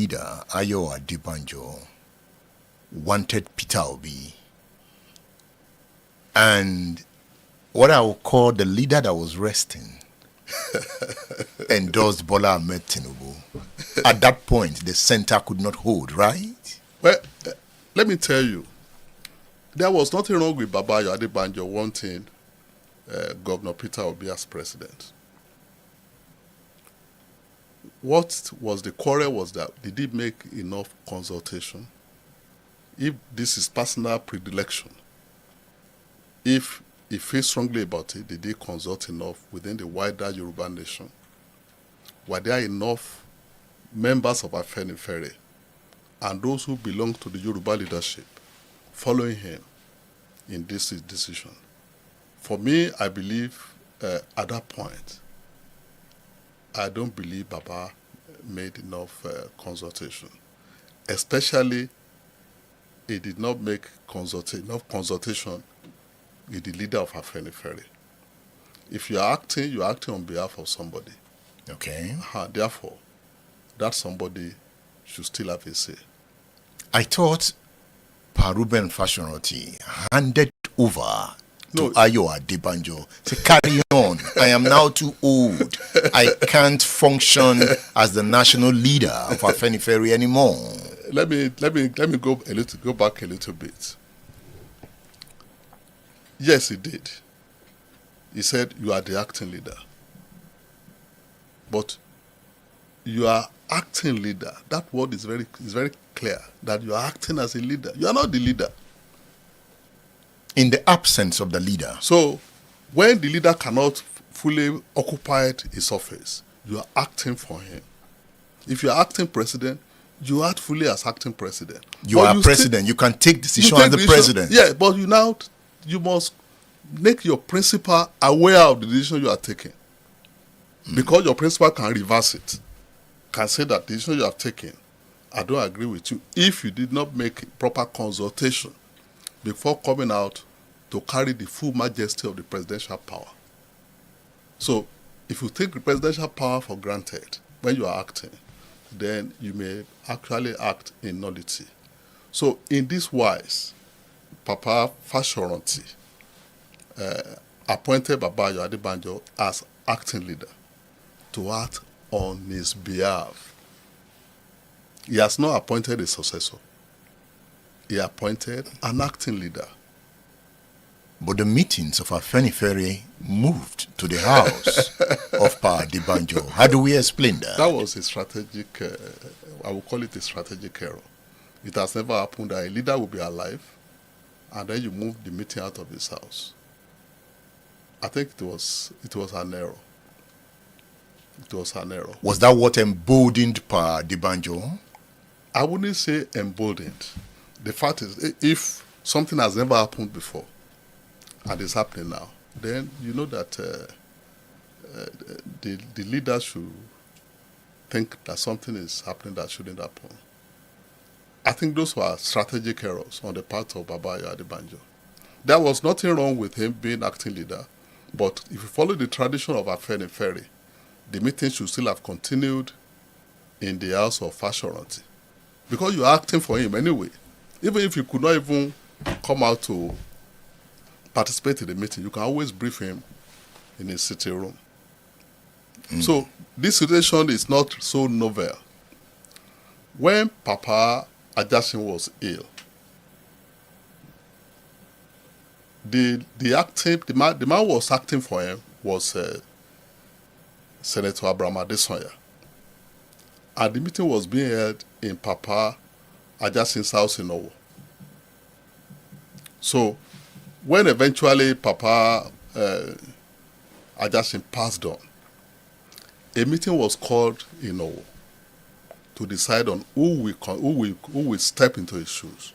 leader, Ayo Adebanjo, wanted Peter Obi, and what I would call the leader that was resting endorsed Bola Ahmed Tinubu. At that point, the center could not hold, right? Well, let me tell you, there was nothing wrong with Baba Adebanjo wanting Governor Peter Obi as president. What was the quarrel was that did he make enough consultation? If this is personal predilection, if he feels strongly about it, did he consult enough within the wider Yoruba nation? Were there enough members of Afenifere and those who belong to the Yoruba leadership following him in this decision? For me, I believe at that point, I don't believe Baba made enough consultation. Especially, he did not make enough consultation with the leader of Afenifere. If you're acting on behalf of somebody. Okay. Therefore, that somebody should still have a say. I thought Paruben Fashionoti handed over to Ayo Adebanjo. Say, carry on. I am now too old. I can't function as the national leader of Afenifere anymore. Let me go back a little bit. Yes, he did. He said, you are the acting leader. But you are acting leader. That word is very clear, that you are acting as a leader. You are not the leader. In the absence of the leader. So, when the leader cannot fully occupy his office, you are acting for him. If you are acting president, you act fully as acting president. You are president. You can take decision as the president. Yeah, but you must make your principal aware of the decision you are taking. Because your principal can reverse it. Can say that the decision you have taken, I don't agree with you, if you did not make proper consultation before coming out to carry the full majesty of the presidential power. So, if you take the presidential power for granted when you are acting, then you may actually act in nullity. So, in this wise, Papa Fashoranti appointed Baba Adebanjo as acting leader to act on his behalf. He has not appointed a successor. He appointed an acting leader. But the meetings of Afenifere moved to the house of Pa Adebanjo. How do we explain that? That was a strategic, I would call it a strategic error. It has never happened that a leader will be alive and then you move the meeting out of his house. I think it was an error. It was an error. Was that what emboldened Pa Adebanjo? I wouldn't say emboldened. The fact is, if something has never happened before and it's happening now, then you know that the leader should think that something is happening that shouldn't happen. I think those were strategic errors on the part of Baba Adebanjo. There was nothing wrong with him being acting leader, but if you follow the tradition of Afenifere, the meeting should still have continued in the house of Fashoranti. Because you are acting for him anyway. Even if you could not even come out to participate in the meeting, you can always brief him in his sitting room. So this situation is not so novel. When Papa Ajasin was ill, the man who was acting for him was Senator Abraham Adesanya. And the meeting was being held in Papa Ajasin's house in Owo. So, when eventually Papa Ajasin passed on, a meeting was called in Owo to decide on who will step into his shoes.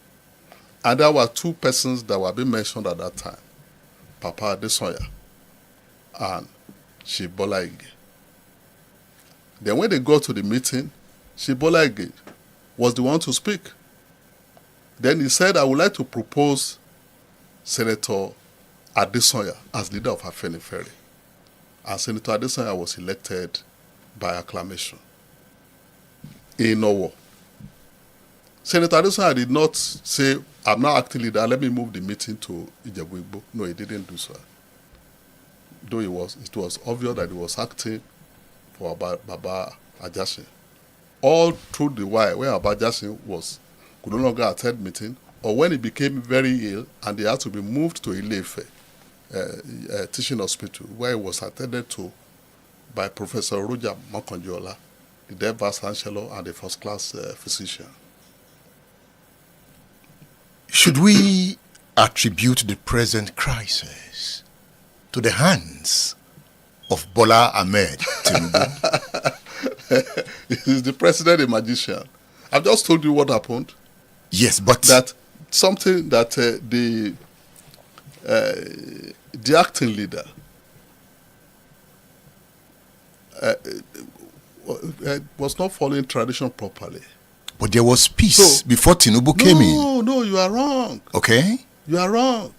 And there were two persons that were being mentioned at that time, Papa Adesanya and Shibola Ige. Then when they got to the meeting, Shibola Ige was the one to speak. Then he said, I would like to propose Senator Adesanya as leader of Afenifere. And Senator Adesanya was elected by acclamation in Owo. Senator Adesanya did not say, I'm now acting leader, let me move the meeting to Ijebu-Igbo. No, he didn't do so. Though it was obvious that he was acting for Baba Ajasin. All through the while, when Baba Ajasin could no longer attend meeting, or when he became very ill and he had to be moved to Ile-Ife, teaching hospital, where he was attended to by Professor Roger Mokonjola, the then Vice Chancellor and a first-class physician. Should we attribute the present crisis to the hands of Bola Ahmed Tinubu? He's the president, a magician. I've just told you what happened. Yes, but that something that the acting leader was not following tradition properly. But there was peace before Tinubu came in. No, you are wrong. Okay? You are wrong.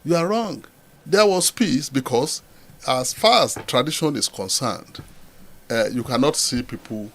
You are wrong. There was peace because as far as tradition is concerned, you cannot see people.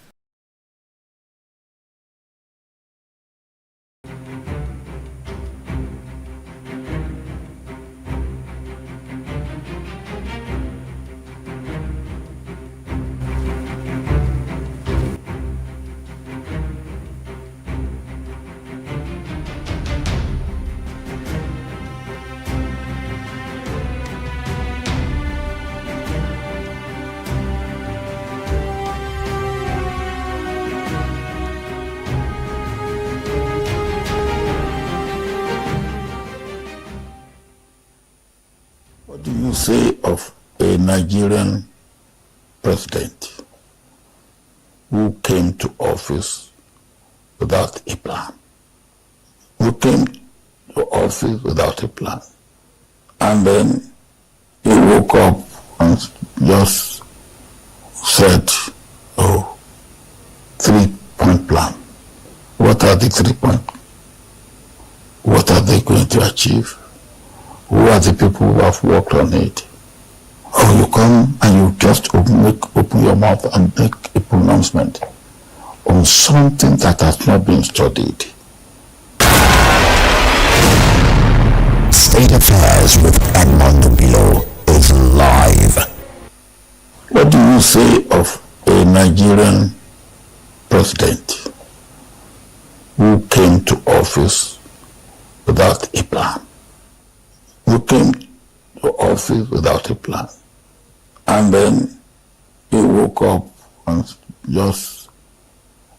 What do you say of a Nigerian president who came to office without a plan? Who came to office without a plan. And then he woke up and just said, 3-point plan. What are the 3 points? What are they going to achieve? Who are the people who have worked on it? Or you come and you just open your mouth and make a pronouncement on something that has not been studied. State Affairs with Edmond Below is live. What do you say of a Nigerian president who came to office without a plan? Who came to office without a plan. And then he woke up and just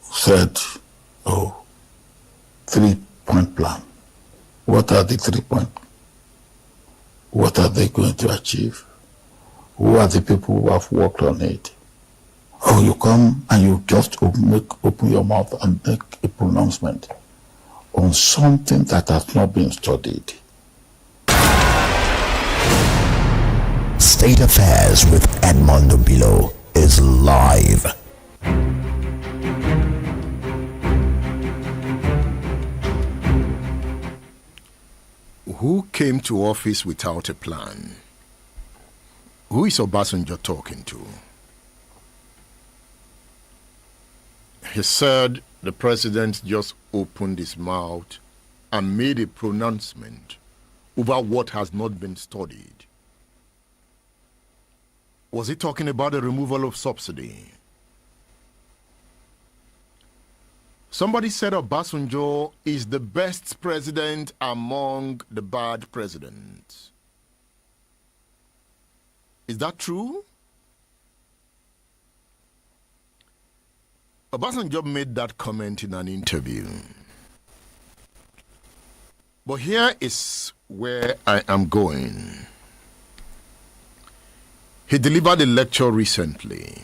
said, 3-point plan. What are the 3 points? What are they going to achieve? Who are the people who have worked on it? Or you come and you just open your mouth and make a pronouncement on something that has not been studied. State Affairs with Edmond Below is live. Who came to office without a plan? Who is Obasanjo talking to? He said the president just opened his mouth and made a pronouncement over what has not been studied. Was he talking about the removal of subsidy? Somebody said Obasanjo is the best president among the bad presidents. Is that true? Obasanjo made that comment in an interview. But here is where I am going. He delivered a lecture recently.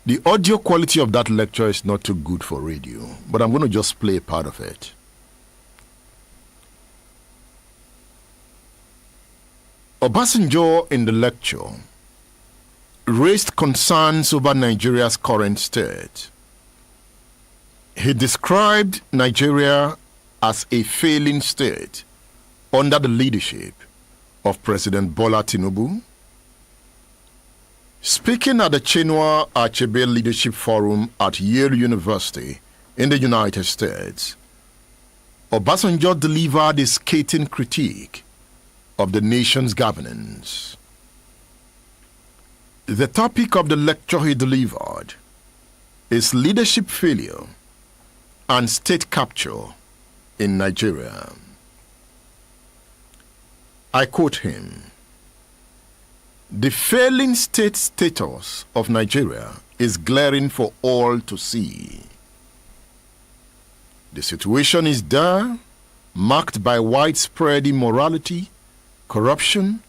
The audio quality of that lecture is not too good for radio, but I'm going to just play a part of it. Obasanjo in the lecture raised concerns over Nigeria's current state. He described Nigeria as a failing state under the leadership of President Bola Tinubu. Speaking at the Chinua Achebe Leadership Forum at Yale University in the United States, Obasanjo delivered a scathing critique of the nation's governance. The topic of the lecture he delivered is leadership failure and state capture in Nigeria. I quote him, "The failing state status of Nigeria is glaring for all to see. The situation is dire, marked by widespread immorality, corruption,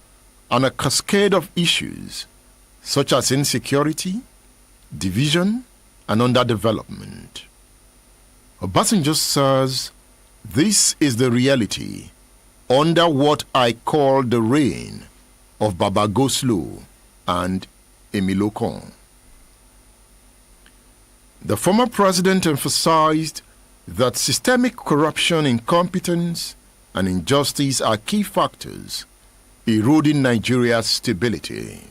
and a cascade of issues such as insecurity, division, and underdevelopment." Obasanjo says, "This is the reality under what I call the reign of Baba Goslow and Emilokon." The former president emphasized that systemic corruption, incompetence, and injustice are key factors eroding Nigeria's stability.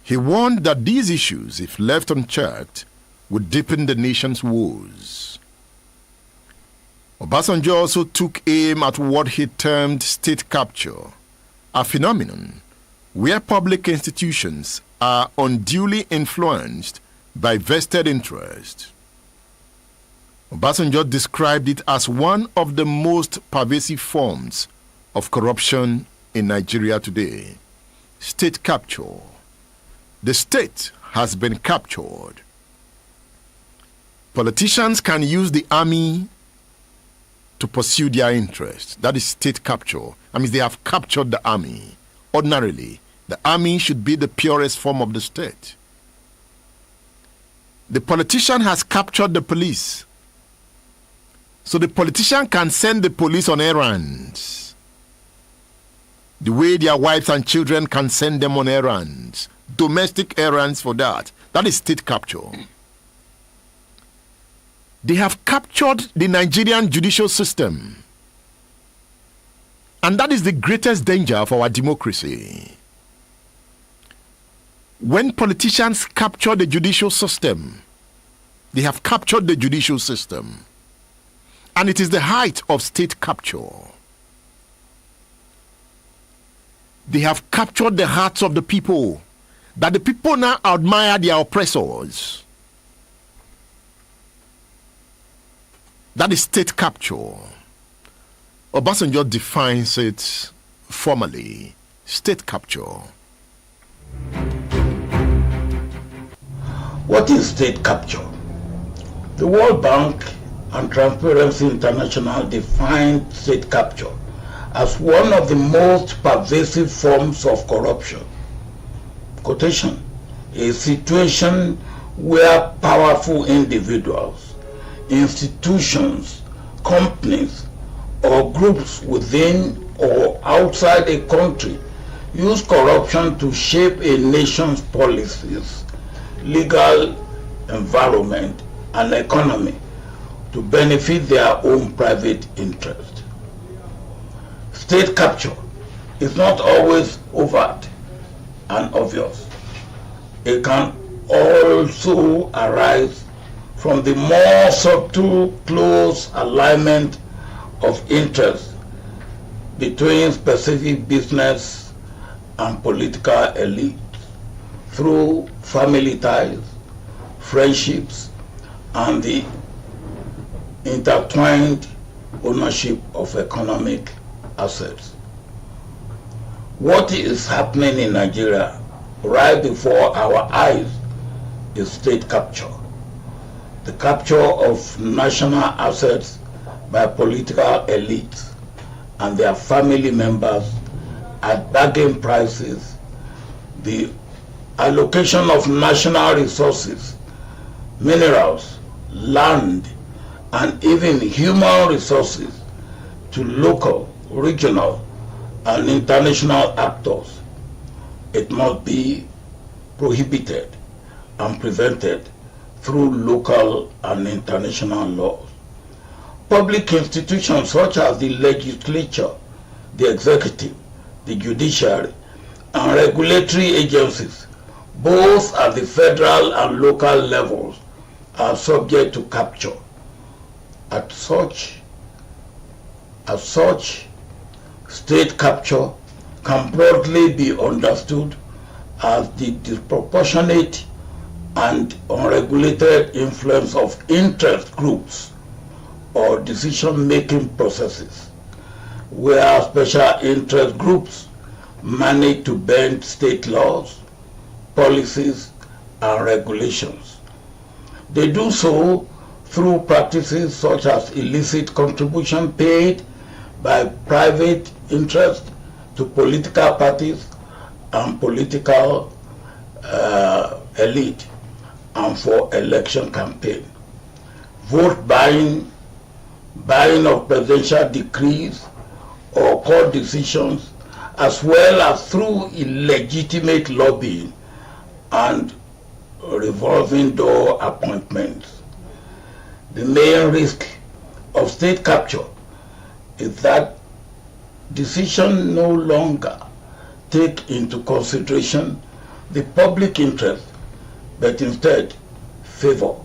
He warned that these issues, if left unchecked, would deepen the nation's woes. Obasanjo also took aim at what he termed state capture, a phenomenon where public institutions are unduly influenced by vested interest. Obasanjo described it as one of the most pervasive forms of corruption in Nigeria today. State capture. The state has been captured. Politicians can use the army to pursue their interests. That is state capture. I mean, they have captured the army. Ordinarily, the army should be the purest form of the state. The politician has captured the police. So the politician can send the police on errands, the way their wives and children can send them on errands, domestic errands for that. That is state capture. They have captured the Nigerian judicial system. And that is the greatest danger for our democracy. When politicians capture the judicial system, they have captured the judicial system. And it is the height of state capture. They have captured the hearts of the people, that the people now admire their oppressors. That is state capture. Obasanjo defines it formally: state capture. What is state capture? The World Bank and Transparency International defined state capture as one of the most pervasive forms of corruption. Quotation: a situation where powerful individuals, institutions, companies, or groups within or outside a country use corruption to shape a nation's policies, legal environment, and economy to benefit their own private interest. State capture is not always overt and obvious. It can also arise from the more subtle, close alignment of interests between specific business and political elites through family ties, friendships, and the intertwined ownership of economic assets. What is happening in Nigeria right before our eyes is state capture. The capture of national assets by political elites and their family members at bargain prices, the allocation of national resources, minerals, land, and even human resources to local, regional, and international actors. It must be prohibited and prevented through local and international laws. Public institutions such as the legislature, the executive, the judiciary, and regulatory agencies, both at the federal and local levels, are subject to capture. As such, state capture can broadly be understood as the disproportionate and unregulated influence of interest groups or decision-making processes, where special interest groups manage to bend state laws, policies, and regulations. They do so through practices such as illicit contribution paid by private interests to political parties and political elite and for election campaign, vote buying, buying of presidential decrees or court decisions, as well as through illegitimate lobbying and revolving door appointments. The main risk of state capture is that decisions no longer take into consideration the public interest, but instead favor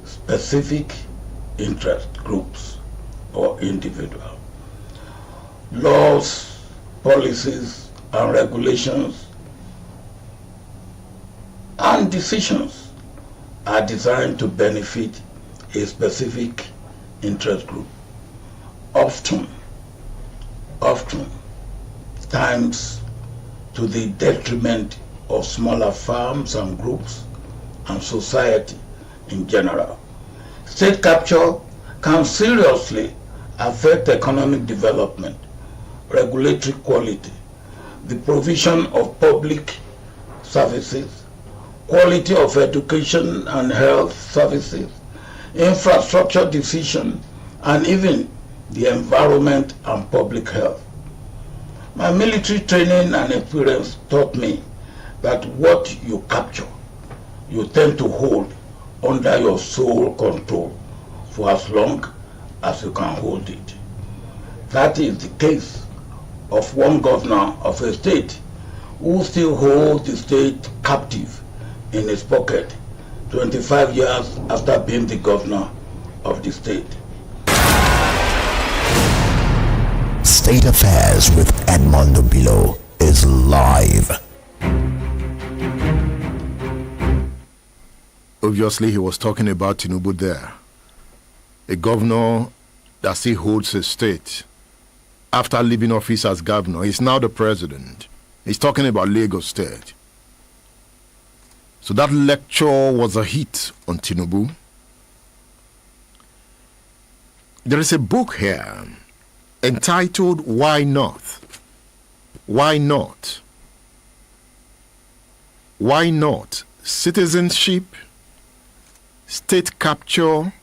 specific interest groups or individuals. Laws, policies, and regulations and decisions are designed to benefit a specific interest group. Often times to the detriment of smaller firms and groups and society in general. State capture can seriously affect economic development, regulatory quality, the provision of public services, quality of education and health services, infrastructure decision, and even the environment and public health. My military training and experience taught me that what you capture, you tend to hold under your sole control for as long as you can hold it. That is the case of one governor of a state who still holds the state captive in his pocket 25 years after being the governor of the state. State Affairs with Edmondo Bilo is live. Obviously, he was talking about Tinubu there. A governor that still holds his state. After leaving office as governor, he's now the president. He's talking about Lagos State. So that lecture was a hit on Tinubu. There is a book here entitled Why Not? Why Not? Why Not? Citizenship, State Capture,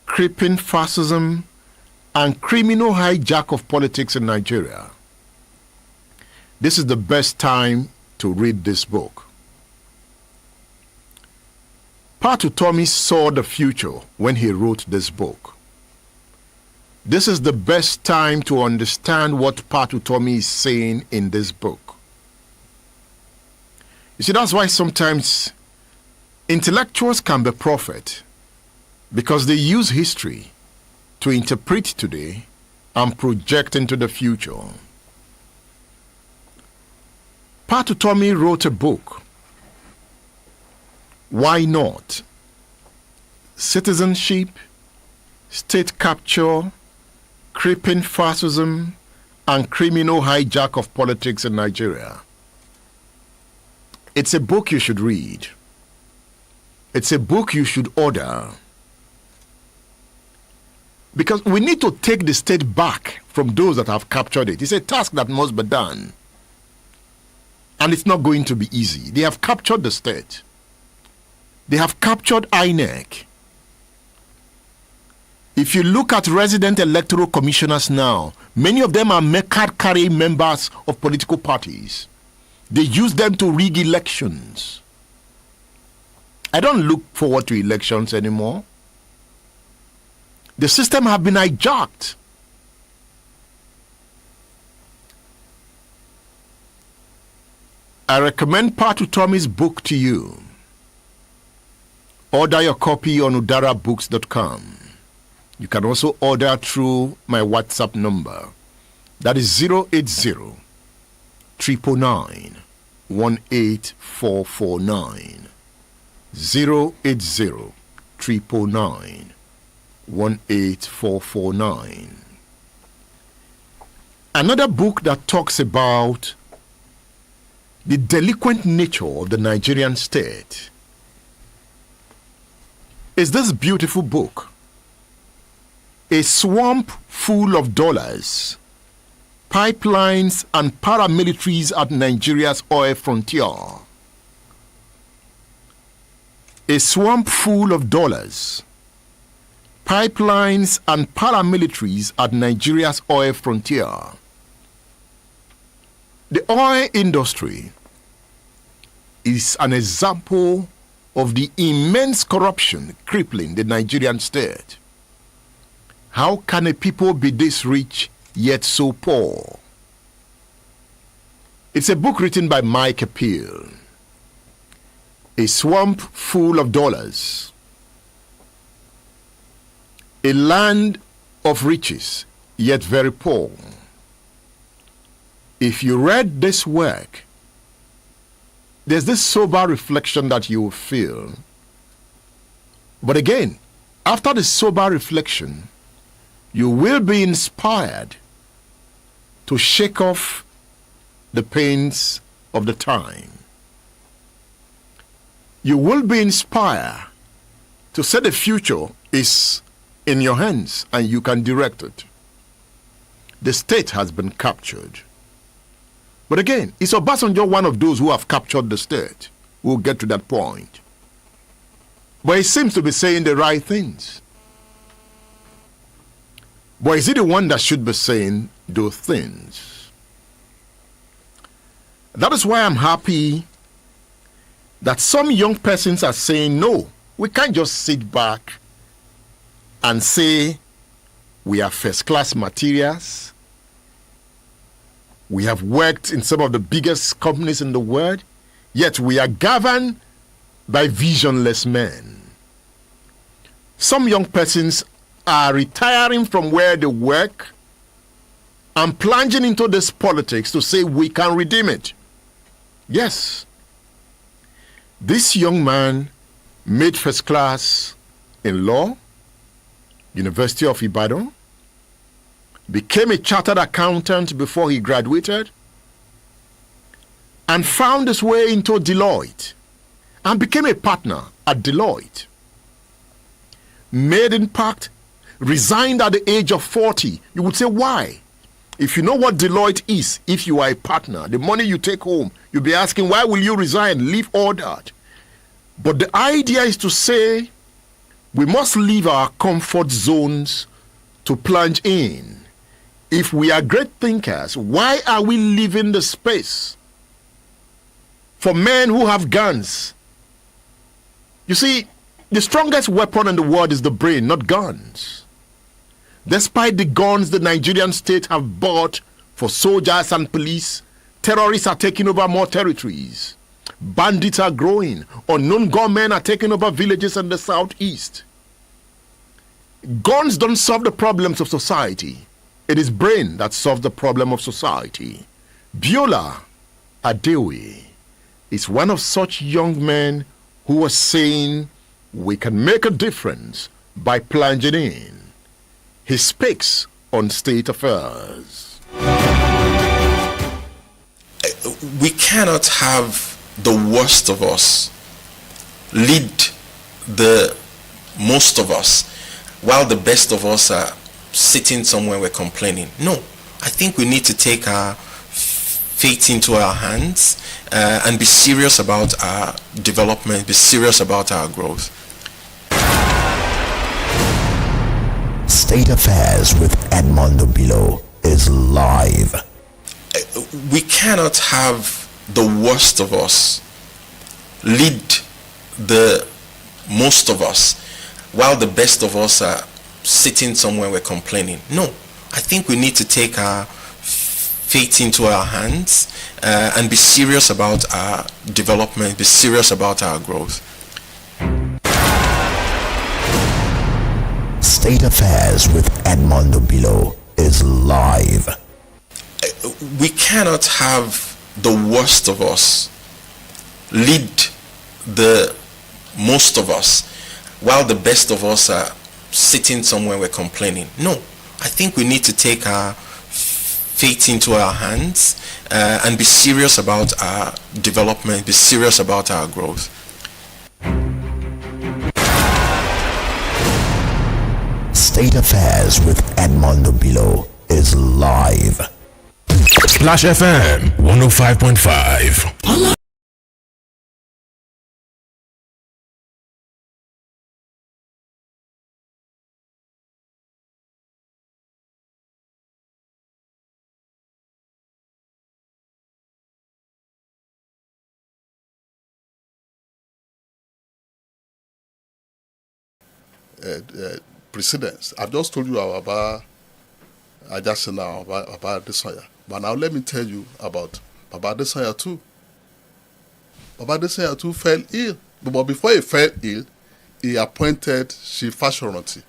Creeping Fascism, and Criminal Hijack of Politics in Nigeria. This is the best time to read this book. Patu Tomi saw the future when he wrote this book. This is the best time to understand what Patu Tomi is saying in this book. You see, that's why sometimes intellectuals can be prophet, because they use history to interpret today and project into the future. Patu Tomi wrote a book, Why Not? Citizenship, State Capture, Creeping Fascism, and Criminal Hijack of Politics in Nigeria. It's a book you should read. It's a book you should order. Because we need to take the state back from those that have captured it. It's a task that must be done. And it's not going to be easy. They have captured the state. They have captured INEC. If you look at resident electoral commissioners now, many of them are card-carrying members of political parties. They use them to rig elections. I don't look forward to elections anymore. The system have been hijacked. I recommend Patu Tommy's book to you. Order your copy on udarabooks.com. You can also order through my WhatsApp number. That is 080 999 18449. 080 999 18449. Another book that talks about the delinquent nature of the Nigerian state is this beautiful book, A Swamp Full of Dollars, Pipelines and Paramilitaries at Nigeria's Oil Frontier. A Swamp Full of Dollars, Pipelines and Paramilitaries at Nigeria's Oil Frontier. The oil industry is an example of the immense corruption crippling the Nigerian state. How can a people be this rich yet so poor? It's a book written by Mike Appeal. A Swamp Full of Dollars. A land of riches yet very poor. If you read this work, there's this sober reflection that you will feel. But again, after the sober reflection, you will be inspired to shake off the pains of the time. You will be inspired to say the future is in your hands and you can direct it. The state has been captured. But again, is Obasanjo one of those who have captured the state? We'll get to that point. But he seems to be saying the right things. But is he the one that should be saying those things? That is why I'm happy that some young persons are saying, no, we can't just sit back and say we are first-class materials. We have worked in some of the biggest companies in the world, yet we are governed by visionless men. Some young persons are retiring from where they work and plunging into this politics to say we can redeem it. Yes. This young man made first class in law, University of Ibadan, became a chartered accountant before he graduated, and found his way into Deloitte and became a partner at Deloitte. Made impact, resigned at the age of 40. You would say, why? If you know what Deloitte is, if you are a partner, the money you take home, you'll be asking, why will you resign? Leave all that. But the idea is to say, we must leave our comfort zones to plunge in. If we are great thinkers, why are we leaving the space for men who have guns? You see, the strongest weapon in the world is the brain, not guns. Despite the guns the Nigerian state have bought for soldiers and police, terrorists are taking over more territories. Bandits are growing. Unknown gunmen are taking over villages in the southeast. Guns don't solve the problems of society. It is brain that solves the problem of society. Biola Adewe is one of such young men who was saying we can make a difference by plunging in. He speaks on state affairs. We cannot have the worst of us lead the most of us while the best of us are sitting somewhere we're complaining. No, I think we need to take our fate into our hands and be serious about our development, be serious about our growth. State Affairs with Edmondo Bilo is live. We cannot have the worst of us lead the most of us while the best of us are sitting somewhere we're complaining. No, I think we need to take our fate into our hands and be serious about our development, be serious about our growth. State Affairs with Edmondo Bilo is live. We cannot have the worst of us lead the most of us while the best of us are sitting somewhere we're complaining. No, I think we need to take our fate into our hands and be serious about our development, be serious about our growth. State Affairs with Edmondo Bilo is live. Splash FM 105.5. Precedence. I've just told you about Adesanya. But now let me tell you about Baba Adesanya too. Baba Adesanya too fell ill. But before he fell ill, he appointed Chief Fashoranti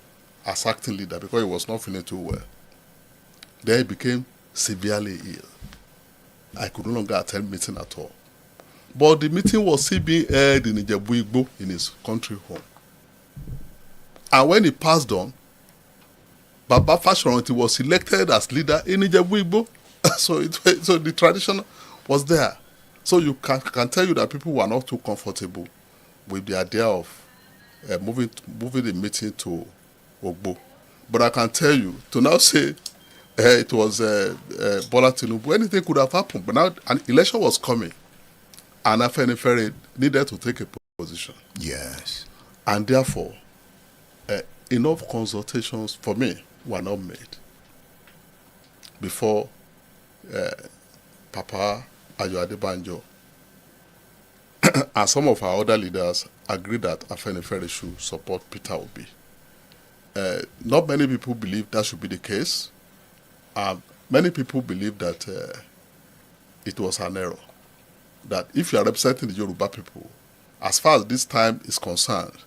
as acting leader because he was not feeling too well. Then he became severely ill. I could no longer attend meeting at all. But the meeting was still being held in Ijebu-Igbo in his country home. And when he passed on, Baba Fashoranti was elected as leader in Ijebu-Igbo. So the tradition was there. So you can tell you that people were not too comfortable with the idea of moving the meeting to Ogbo. But I can tell you, to now say it was Bola Tinubu, anything could have happened. But now an election was coming, and Afenifere needed to take a position. Yes. And therefore, enough consultations for me were not made before Papa Ayo Adebanjo and some of our other leaders agreed that Afenifere should support Peter Obi. Not many people believe that should be the case. Many people believe that it was an error. That if you are representing the Yoruba people, as far as this time is concerned,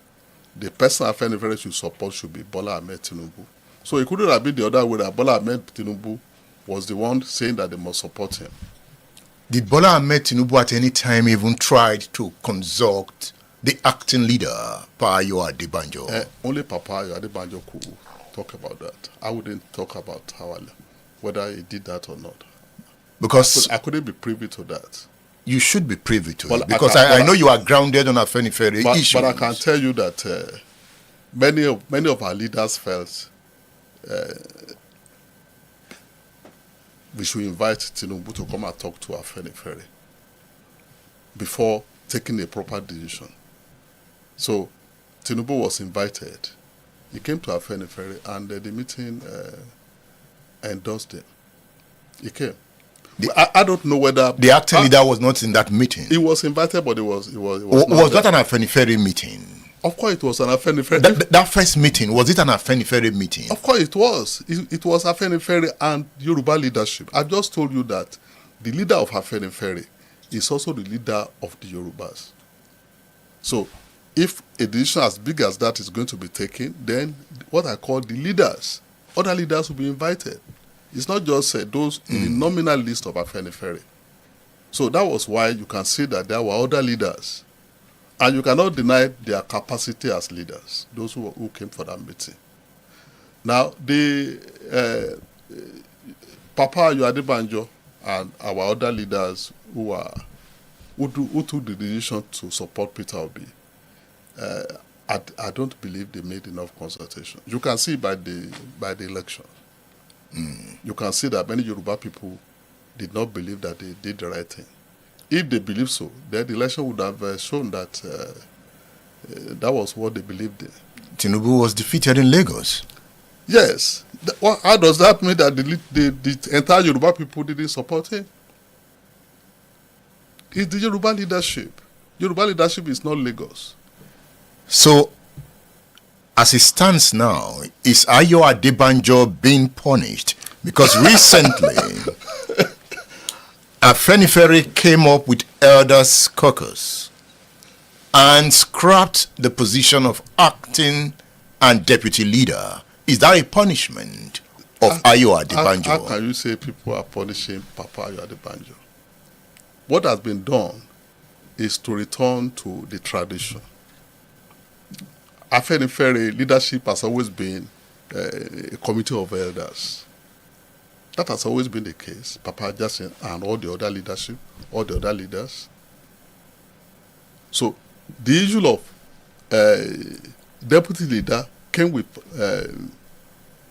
the person Afenifere should support should be Bola Ahmed Tinubu. So it couldn't have been the other way that Bola Ahmed Tinubu was the one saying that they must support him. Did Bola Ahmed Tinubu at any time even tried to consult the acting leader, Papa Ayo Adebanjo? Only Papa Ayo Adebanjo could talk about that. I wouldn't talk about whether he did that or not. Because I couldn't be privy to that. You should be privy to it. Because I know you are grounded on Afenifere issues. But I can tell you that many of our leaders felt we should invite Tinubu to come and talk to Afenifere before taking a proper decision. So Tinubu was invited. He came to Afenifere and the meeting endorsed him. He came. I don't know whether the acting leader was not in that meeting. He was invited, but it was was that an Afenifere meeting? Of course, it was an Afenifere. That first meeting, was it an Afenifere meeting? Of course, it was. It was Afenifere and Yoruba leadership. I've just told you that the leader of Afenifere is also the leader of the Yorubas. So, if a decision as big as that is going to be taken, then what I call the leaders, other leaders will be invited. It's not just those in the nominal list of Afenifere. So that was why you can see that there were other leaders. And you cannot deny their capacity as leaders, those who came for that meeting. Now, the Papa Ayo Adebanjo and our other leaders who took the decision to support Peter Obi, I don't believe they made enough consultation. You can see by the election. You can see that many Yoruba people did not believe that they did the right thing. If they believe so, then the election would have shown that that was what they believed in. Tinubu was defeated in Lagos. Yes. How does that mean that the entire Yoruba people didn't support him? It's the Yoruba leadership. Yoruba leadership is not Lagos. So, as it stands now, is Ayo Adebanjo being punished? Because recently, Afenifere came up with Elders Caucus and scrapped the position of acting and deputy leader. Is that a punishment of Ayo Adebanjo? How can you say people are punishing Papa Ayo Adebanjo? What has been done is to return to the tradition. Afenifere leadership has always been a committee of elders. That has always been the case. Papa Jackson and all the other leadership, all the other leaders. So the issue of deputy leader came with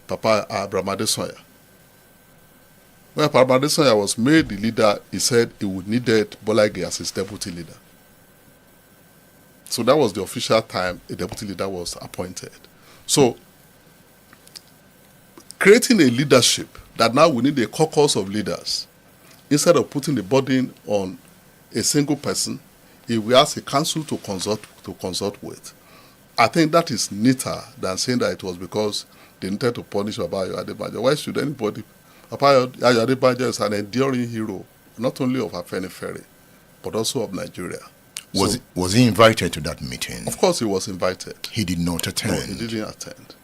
Papa Abraham Adesanya. When Papa Adesanya was made the leader, he said he would needed Bola Ige as his deputy leader. So that was the official time a deputy leader was appointed. So creating a leadership that now we need a caucus of leaders, instead of putting the burden on a single person, if we ask a council to consult with. I think that is neater than saying that it was because they needed to punish Papa Ayo Adebanjo. Why should anybody? Papa Ayo Adebanjo is an enduring hero, not only of Afenifere, but also of Nigeria. Was he invited to that meeting? Of course he was invited. He did not attend. No, he didn't attend.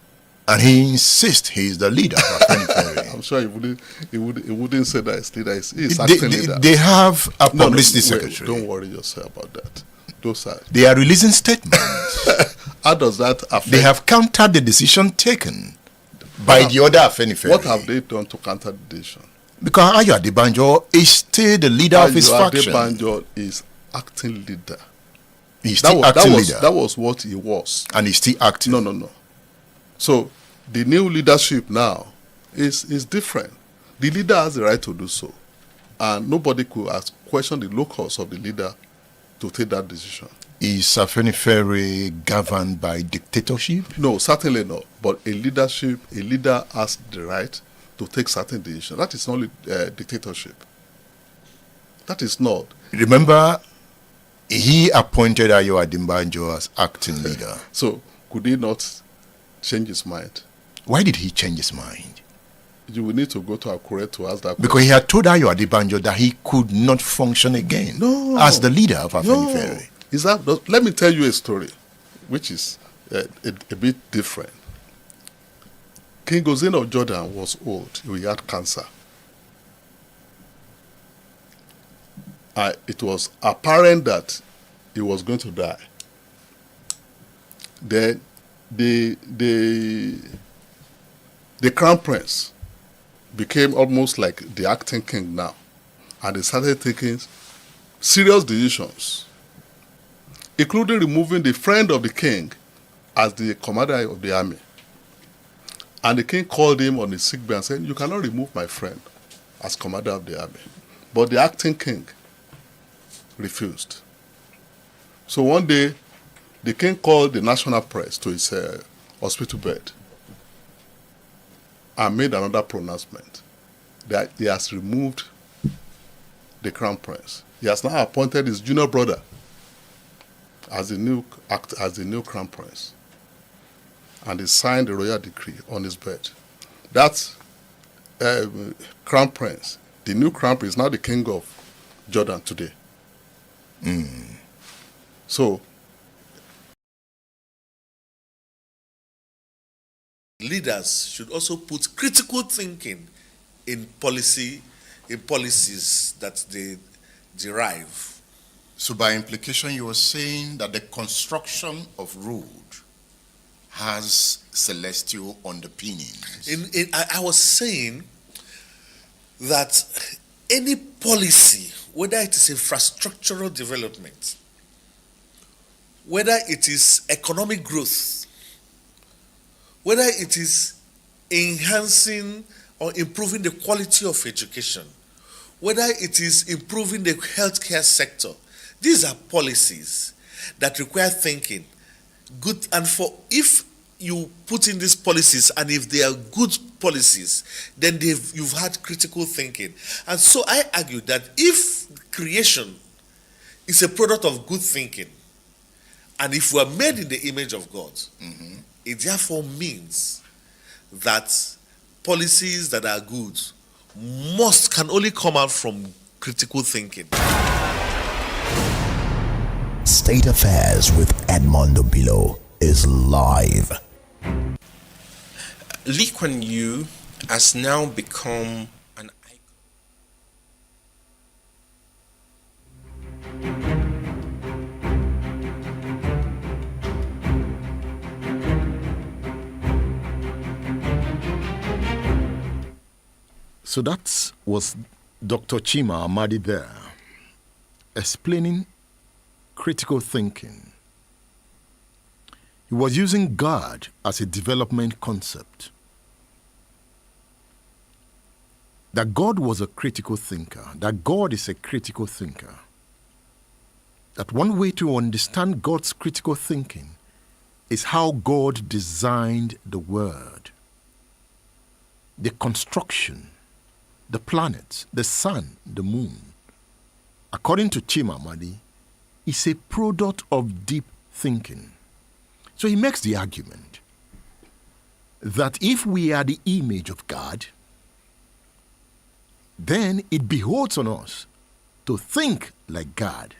And he insists he is the leader of Afenifere. I'm sure he wouldn't say that he's leader. He's acting leader. They have a publicity secretary. Don't worry yourself about that. They are releasing statements. How does that affect? They have countered the decision taken by the other Afenifere. What have they done to counter the decision? Because Ayo Adebanjo is still the leader of his faction. Ayo Adebanjo is acting leader. He's still acting leader. That was what he was. And he's still acting. No. So the new leadership now is different. The leader has the right to do so. And nobody could question the locus of the leader to take that decision. Is Afenifere governed by dictatorship? No, certainly not. But a leader has the right to take certain decisions. That is not dictatorship. That is not. Remember, he appointed Ayo Adebanjo as acting leader. So could he not change his mind? Why did he change his mind? You will need to go to Akure to ask that question. Because he had told Ayo Adebanjo that he could not function again as the leader of Afenifere. Let me tell you a story, which is a bit different. King Hussein of Jordan was old. He had cancer. It was apparent that he was going to die. Then the crown prince became almost like the acting king now, and they started taking serious decisions, including removing the friend of the king as the commander of the army. And the king called him on his sick bed and said, "You cannot remove my friend as commander of the army." But the acting king refused. So one day, the king called the national press to his hospital bed and made another pronouncement that he has removed the crown prince. He has now appointed his junior brother as the new crown prince, and he signed the royal decree on his bed. That crown prince, the new crown prince, is now the king of Jordan today. So leaders should also put critical thinking in policies that they derive. So by implication, you were saying that the construction of road has celestial underpinnings. I was saying that any policy, whether it is infrastructural development, whether it is economic growth, whether it is enhancing or improving the quality of education, whether it is improving the healthcare sector, these are policies that require thinking. Good, and if you put in these policies and if they are good policies, then you've had critical thinking. And so I argue that if creation is a product of good thinking, and if we are made in the image of God, it therefore means that policies that are good can only come out from critical thinking. State Affairs with Edmondo Bilo is live. Lee Kuan Yew has now become an icon. So that was Dr. Chima Amadi there, explaining critical thinking. He was using God as a development concept. That God was a critical thinker, that God is a critical thinker. That one way to understand God's critical thinking is how God designed the world, the construction, the planets, the sun, the moon. According to Chima Amadi, is a product of deep thinking. So he makes the argument that if we are the image of God, then it behoves on us to think like God.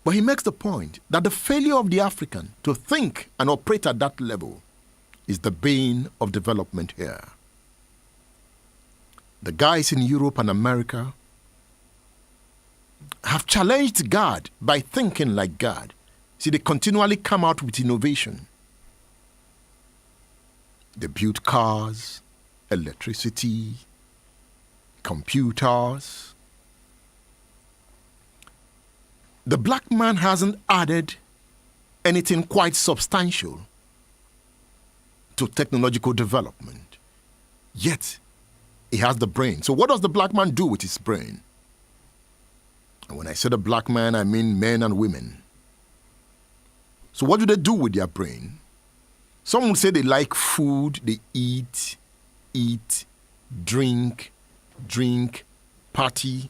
But he makes the point that the failure of the African to think and operate at that level is the bane of development here. The guys in Europe and America have challenged God by thinking like God. See, they continually come out with innovation. They build cars, electricity, computers. The black man hasn't added anything quite substantial to technological development. Yet, he has the brain. So what does the black man do with his brain? And when I say the black man, I mean men and women. So what do they do with their brain? Some will say they like food, they eat, drink, party.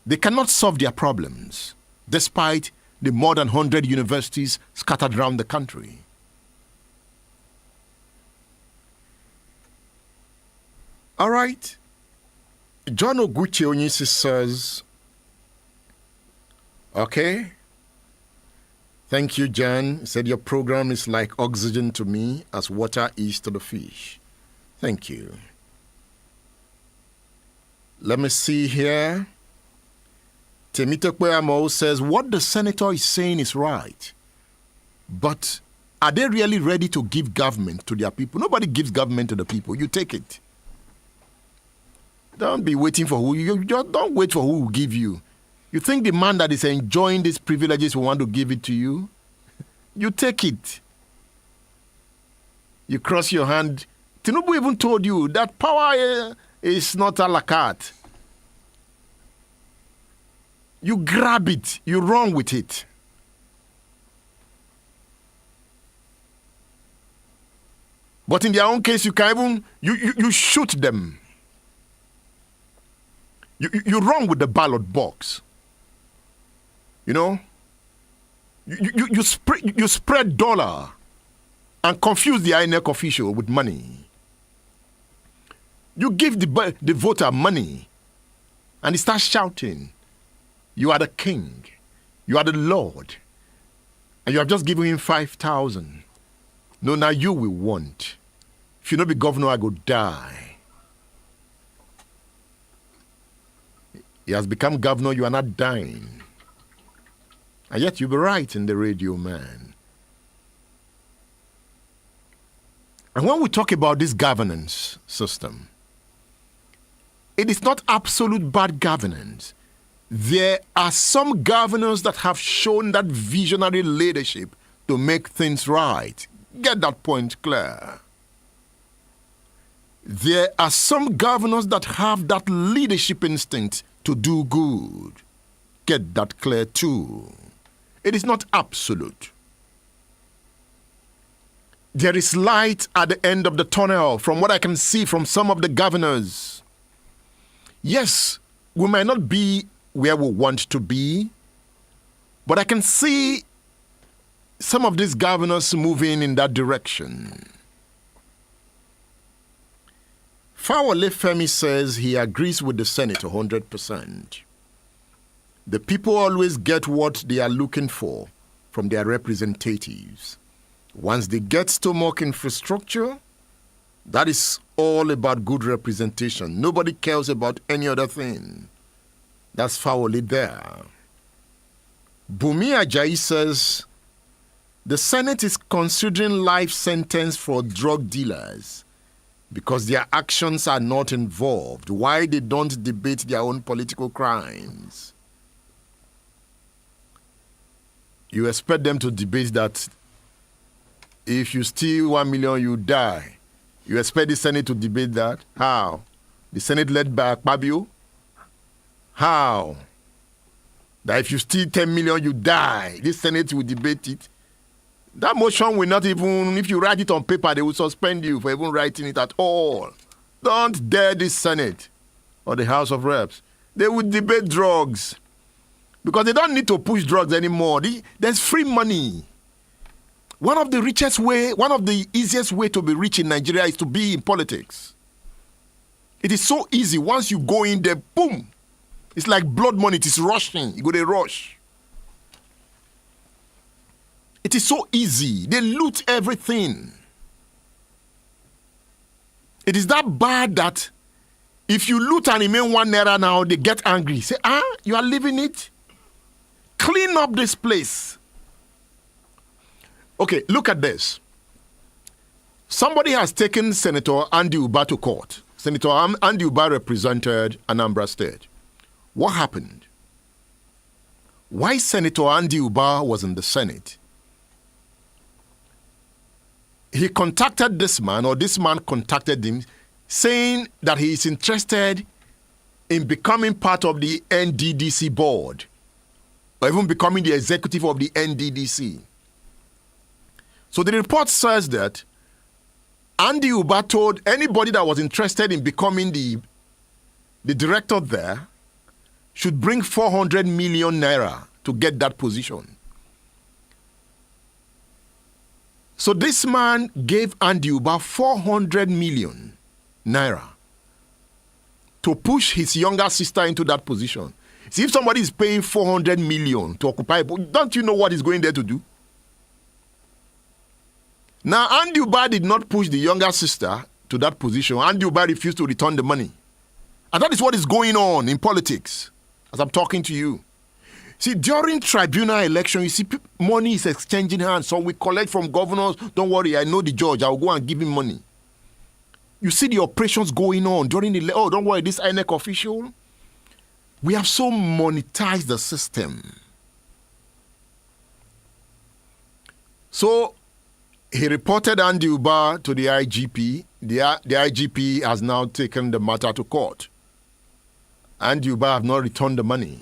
They cannot solve their problems, despite the more than 100 universities scattered around the country. All right. John Oguchi Onyisi says, okay. Thank you, John. He said your program is like oxygen to me as water is to the fish. Thank you. Let me see here. Temitope Amo says, what the senator is saying is right. But are they really ready to give government to their people? Nobody gives government to the people. You take it. Don't be waiting for who. You just don't wait for who will give you. You think the man that is enjoying these privileges will want to give it to you? You take it. You cross your hand. Tinubu even told you that power is not a la carte. You grab it. You run with it. But in their own case, you can even you shoot them. You run with the ballot box. You know? You spread dollar and confuse the INEC official with money. You give the voter money and he starts shouting, you are the king, you are the Lord, and you have just given him 5,000. No, now you will want. If you not be governor, I go die. He has become governor, you are not dying. And yet you'll be right in the radio, man. And when we talk about this governance system, it is not absolute bad governance. There are some governors that have shown that visionary leadership to make things right. Get that point clear. There are some governors that have that leadership instinct to do good. Get that clear too. It is not absolute. There is light at the end of the tunnel from what I can see from some of the governors. Yes, we might not be where we want to be, but I can see some of these governors moving in that direction. Fawole Femi says he agrees with the Senate 100%. The people always get what they are looking for from their representatives. Once they get stomach infrastructure, that is all about good representation. Nobody cares about any other thing. That's Fawole there. Bumi Ajayi says the Senate is considering life sentence for drug dealers because their actions are not involved. Why they don't debate their own political crimes? You expect them to debate that if you steal 1 million, you die. You expect the Senate to debate that? How? The Senate led by Akpabio? How? That if you steal 10 million, you die. This Senate will debate it. That motion will not even, if you write it on paper, they will suspend you for even writing it at all. Don't dare this Senate or the House of Reps. They will debate drugs because they don't need to push drugs anymore. There's free money. One of the easiest way to be rich in Nigeria is to be in politics. It is so easy. Once you go in there, boom. It's like blood money. It is rushing. You go to rush. It is so easy. They loot everything. It is that bad that if you loot and remain 1 naira now, they get angry. Say, you are leaving it? Clean up this place. Okay, look at this. Somebody has taken Senator Andy Uba to court. Senator Andy Uba represented Anambra State. What happened? Why Senator Andy Uba was in the Senate? He contacted this man, or this man contacted him, saying that he is interested in becoming part of the NDDC board, or even becoming the executive of the NDDC. So the report says that Andy Uba told anybody that was interested in becoming the director there should bring 400 million naira to get that position. So this man gave Andy Uba 400 million naira to push his younger sister into that position. See, if somebody is paying 400 million to occupy, don't you know what he's going there to do? Now, Andy Uba did not push the younger sister to that position. Andy Uba refused to return the money. And that is what is going on in politics as I'm talking to you. See, during tribunal election, you see money is exchanging hands. So we collect from governors. Don't worry, I know the judge. I'll go and give him money. You see the operations going on during the... Oh, don't worry, this INEC official. We have so monetized the system. So he reported Andy Uba to the IGP. The IGP has now taken the matter to court. Andy Uba have not returned the money.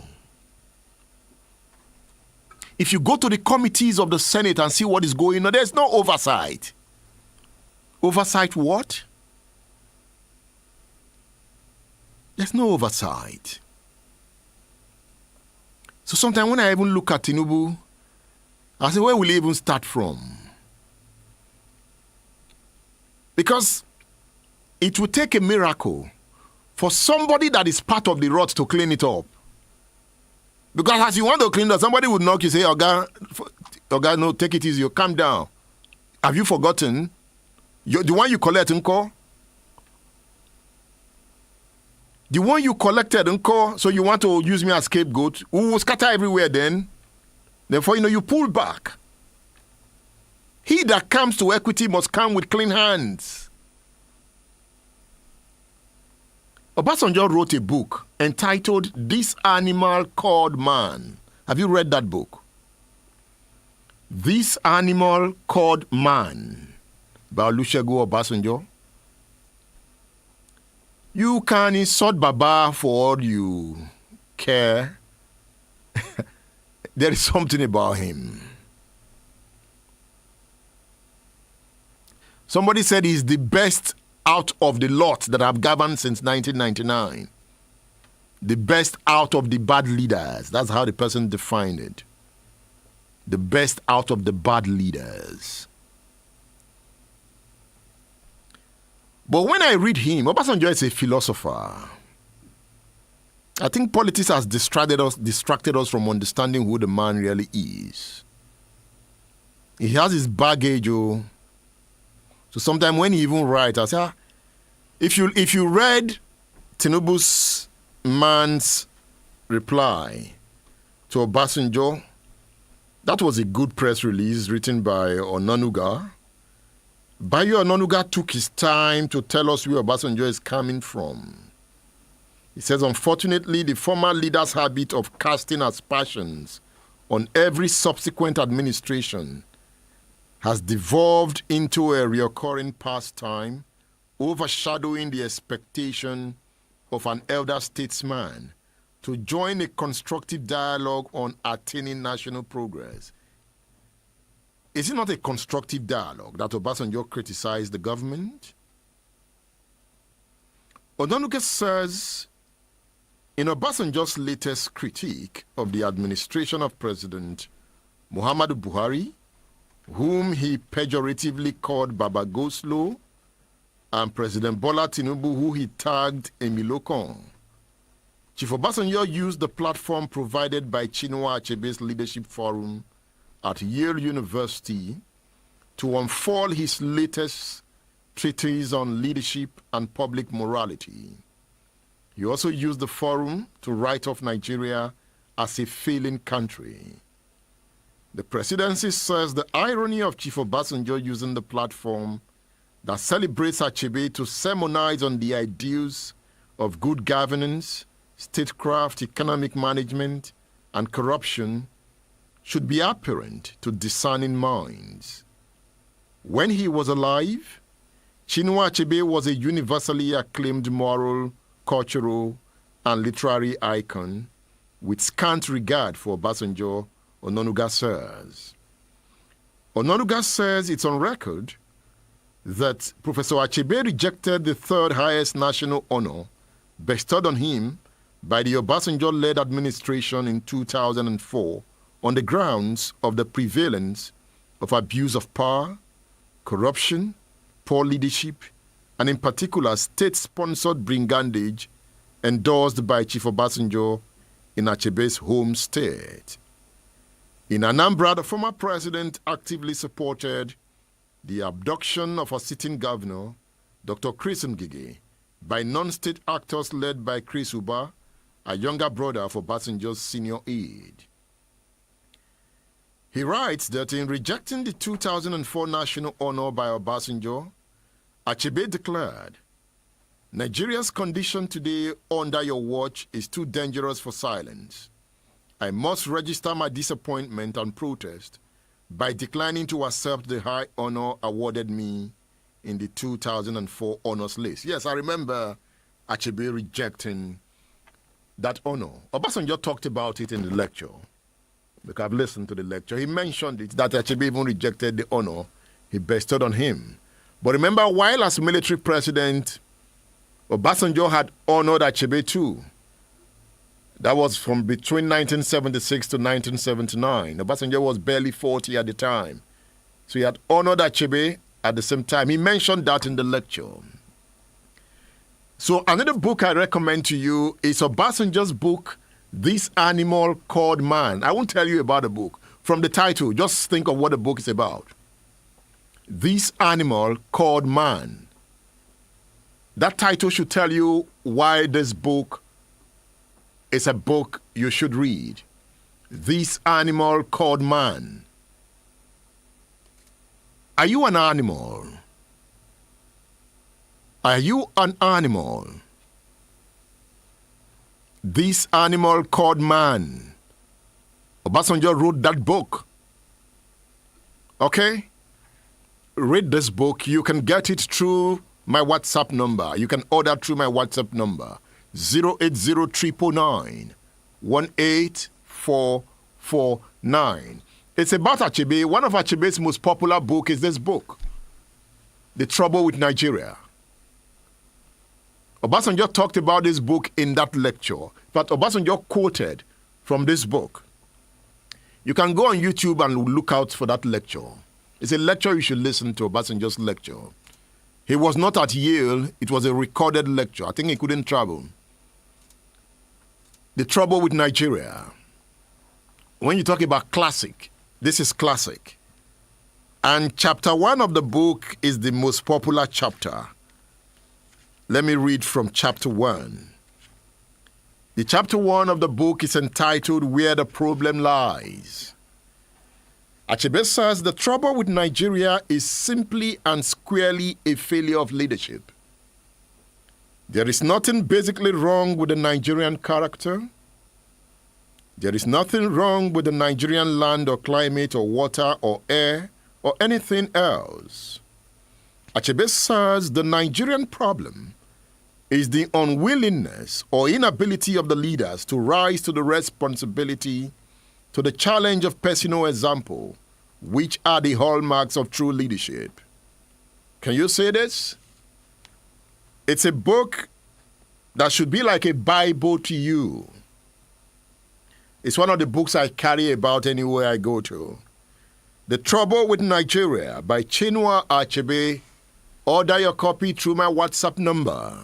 If you go to the committees of the Senate and see what is going on, there's no oversight. Oversight what? There's no oversight. So sometimes when I even look at Tinubu, I say, where will he even start from? Because it will take a miracle for somebody that is part of the rot to clean it up. Because as you want to clean it up, somebody would knock you, say, Oga, no, take it easy, calm down. Have you forgotten? The one you collect, Unko? The one you collected, Unko, so you want to use me as scapegoat, who will scatter everywhere then. Therefore, you pull back. He that comes to equity must come with clean hands. Obasanjo wrote a book entitled This Animal Called Man. Have you read that book? This Animal Called Man by Olusegun Obasanjo. You can insult Baba for all you care. There is something about him. Somebody said he's the best out of the lot that have governed since 1999. The best out of the bad leaders. That's how the person defined it. The best out of the bad leaders. But when I read him, Obasanjo is a philosopher. I think politics has distracted us from understanding who the man really is. He has his baggage, oh. So sometimes when he even writes, I say, if you read Tinubu's man's reply to Obasanjo, that was a good press release written by Onanuga. Bayo Onanuga took his time to tell us where Obasanjo is coming from. He says, unfortunately, the former leader's habit of casting aspersions on every subsequent administration has devolved into a recurring pastime, overshadowing the expectation of an elder statesman to join a constructive dialogue on attaining national progress. Is it not a constructive dialogue that Obasanjo criticized the government? Onanuga says, in Obasanjo's latest critique of the administration of President Muhammadu Buhari, whom he pejoratively called Baba Go-Slow, and President Bola Tinubu, who he tagged Emilokon, Chief Obasanjo used the platform provided by Chinua Achebe's Leadership Forum at Yale University to unfold his latest treatise on leadership and public morality. He also used the forum to write off Nigeria as a failing country. The presidency says the irony of Chief Obasanjo using the platform that celebrates Achebe to sermonize on the ideals of good governance, statecraft, economic management, and corruption should be apparent to discerning minds. When he was alive, Chinua Achebe was a universally acclaimed moral, cultural, and literary icon with scant regard for Obasanjo, Onanuga says. Onanuga says it's on record that Professor Achebe rejected the third highest national honor bestowed on him by the Obasanjo-led administration in 2004 on the grounds of the prevalence of abuse of power, corruption, poor leadership, and in particular state-sponsored brigandage endorsed by Chief Obasanjo in Achebe's home state. In Anambra, the former president actively supported the abduction of a sitting governor, Dr. Chris Ngige, by non-state actors led by Chris Uba, a younger brother of Obasanjo's senior aide. He writes that in rejecting the 2004 national honor by Obasanjo, Achebe declared, Nigeria's condition today under your watch is too dangerous for silence. I must register my disappointment and protest by declining to accept the high honor awarded me in the 2004 honors list. Yes, I remember Achebe rejecting that honor. Obasanjo talked about it in the lecture. Because I've listened to the lecture. He mentioned it, that Achebe even rejected the honor he bestowed on him. But remember, while as military president, Obasanjo had honored Achebe too. That was from between 1976 to 1979. Obasanjo was barely 40 at the time. So he had honored Achebe at the same time. He mentioned that in the lecture. So another book I recommend to you is Obasanjo's book, This Animal Called Man. I won't tell you about the book. From the title, just think of what the book is about. This Animal Called Man. That title should tell you why this book is a book you should read. This Animal Called Man. Are you an animal? Are you an animal? This Animal Called Man. Obasanjo wrote that book. Okay? Read this book. You can get it through my WhatsApp number. You can order through my WhatsApp number. 080-999-18449. It's about Achebe. One of Achebe's most popular books is this book, The Trouble with Nigeria. Obasanjo talked about this book in that lecture, but Obasanjo quoted from this book. You can go on YouTube and look out for that lecture. It's a lecture you should listen to, Obasanjo's lecture. He was not at Yale. It was a recorded lecture. I think he couldn't travel. The trouble with Nigeria. When you talk about classic, this is classic. And chapter 1 of the book is the most popular chapter. Let me read from chapter 1. The chapter 1 of the book is entitled Where the Problem Lies. Achebe says the trouble with Nigeria is simply and squarely a failure of leadership. There is nothing basically wrong with the Nigerian character. There is nothing wrong with the Nigerian land or climate or water or air or anything else. Achebe says the Nigerian problem is the unwillingness or inability of the leaders to rise to the responsibility, to the challenge of personal example, which are the hallmarks of true leadership. Can you say this? It's a book that should be like a Bible to you. It's one of the books I carry about anywhere I go to. The Trouble with Nigeria by Chinua Achebe. Order your copy through my WhatsApp number.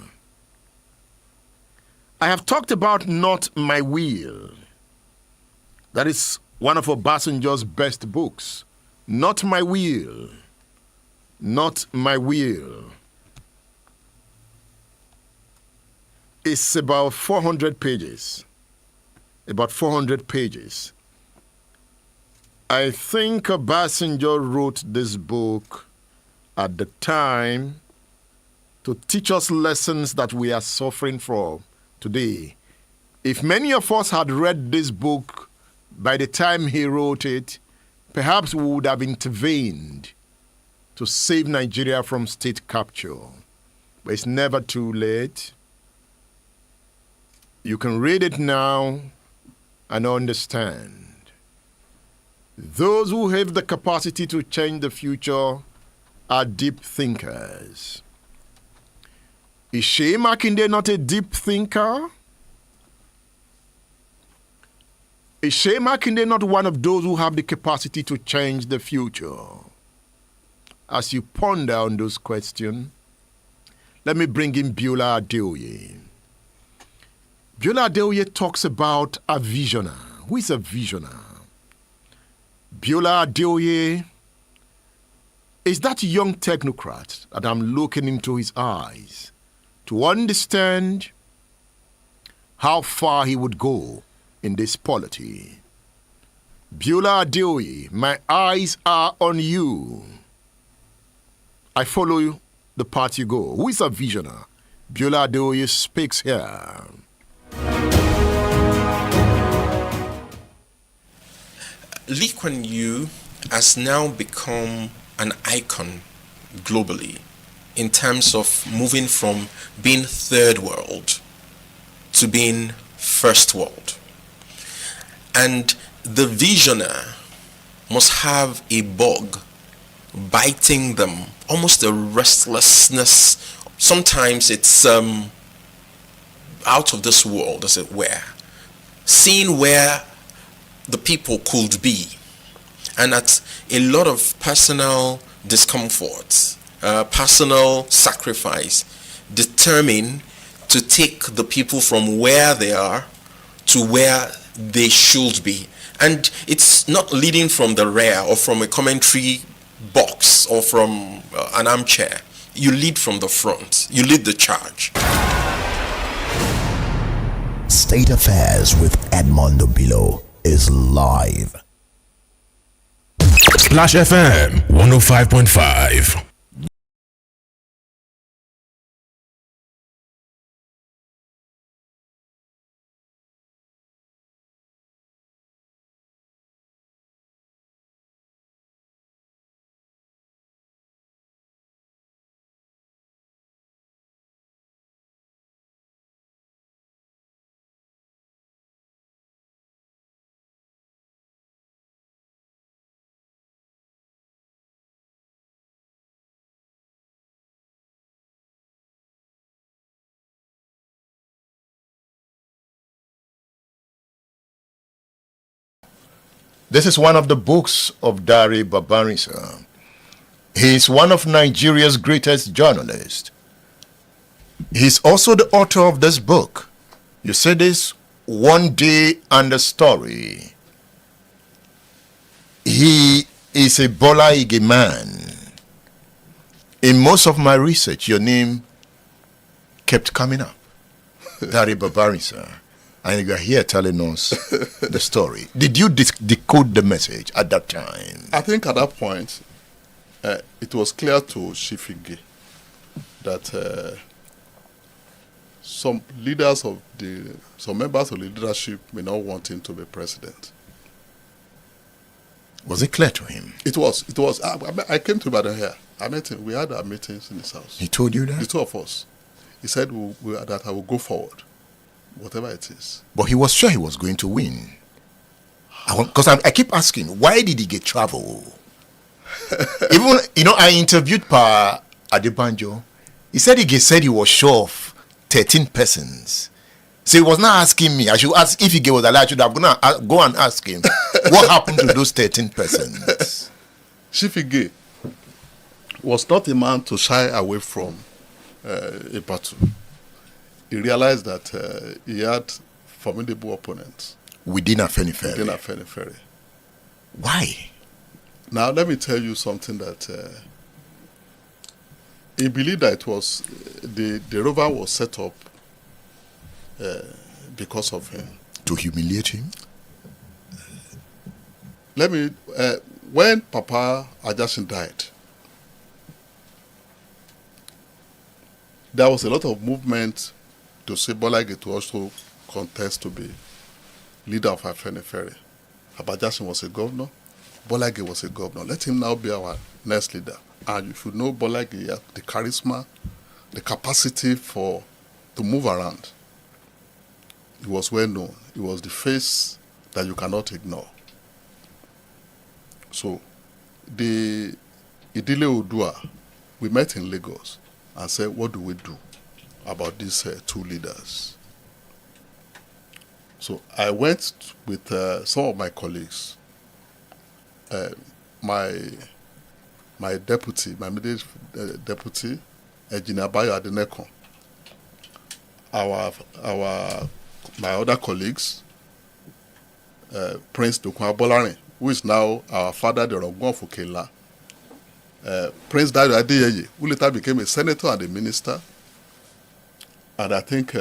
I have talked about Not My Will. That is one of Obasanjo's best books. Not My Will. Not My Will. It's about 400 pages. About 400 pages. I think Obasanjo wrote this book at the time to teach us lessons that we are suffering from today. If many of us had read this book by the time he wrote it, perhaps we would have intervened to save Nigeria from state capture. But it's never too late. You can read it now and understand. Those who have the capacity to change the future are deep thinkers. Is Shea Makinde not a deep thinker? Is Shea Makinde not one of those who have the capacity to change the future? As you ponder on those questions, let me bring in Biola Adeoye. Biola Adeoye talks about a visionary. Who is a visionary? Biola Adeoye is that young technocrat that I'm looking into his eyes to understand how far he would go in this polity. Biola Adeoye, my eyes are on you. I follow you the path you go. Who is a visionary? Biola Adeoye speaks here. Lee Kuan Yew has now become an icon globally in terms of moving from being third world to being first world. And the visionary must have a bug biting them, almost a restlessness. Sometimes it's out of this world, as it were, seeing where the people could be, and at a lot of personal discomfort, personal sacrifice, determined to take the people from where they are to where they should be. And it's not leading from the rear or from a commentary box or from an armchair. You lead from the front. You lead the charge. State Affairs with Edmondo Bilo is live. Splash FM 105.5. This is one of the books of Dari Babarisa. He is one of Nigeria's greatest journalists. He's also the author of this book. You say this, One Day and a Story. He is a Bola Ige man. In most of my research, your name kept coming up. Dari Babari, sir. And you are here telling us the story. Did you decode the message at that time? I think at that point, it was clear to Shifige that some members of the leadership may not want him to be president. Was it clear to him? It was. I came to Ibadan here. I met him. We had our meetings in his house. He told you that? The two of us. He said that I will go forward, whatever it is. But he was sure he was going to win. Because I keep asking, why did he get travel? Even, I interviewed Pa Adebanjo. He said he was sure of 13 persons. So he was not asking me. I should ask if he was alive. I should have go and ask him what happened to those 13 persons. Shifige was not a man to shy away from a battle. He realized that he had formidable opponents. Within Afenifere. Why? Now, let me tell you something that he believed that it was the rover was set up because of him. To humiliate him? When Papa Ajasin died, there was a lot of movement to say Bola Ige to also contest to be leader of Afenifere. Papa Ajasin was a governor. Bola Ige was a governor. Let him now be our next leader. And you should know Bola Ige has the charisma, the capacity to move around. He was well known. He was the face that you cannot ignore. So, the Idile Odua, we met in Lagos and said, what do we do about these two leaders? So I went with some of my colleagues, my deputy, my immediate deputy, Engineer Bayo Adenekon, my other colleagues, Prince Dokun Abolarin, who is now our father, the Rongon of Okela, Prince Dayo Adeyeye, who later became a senator and a minister, and I think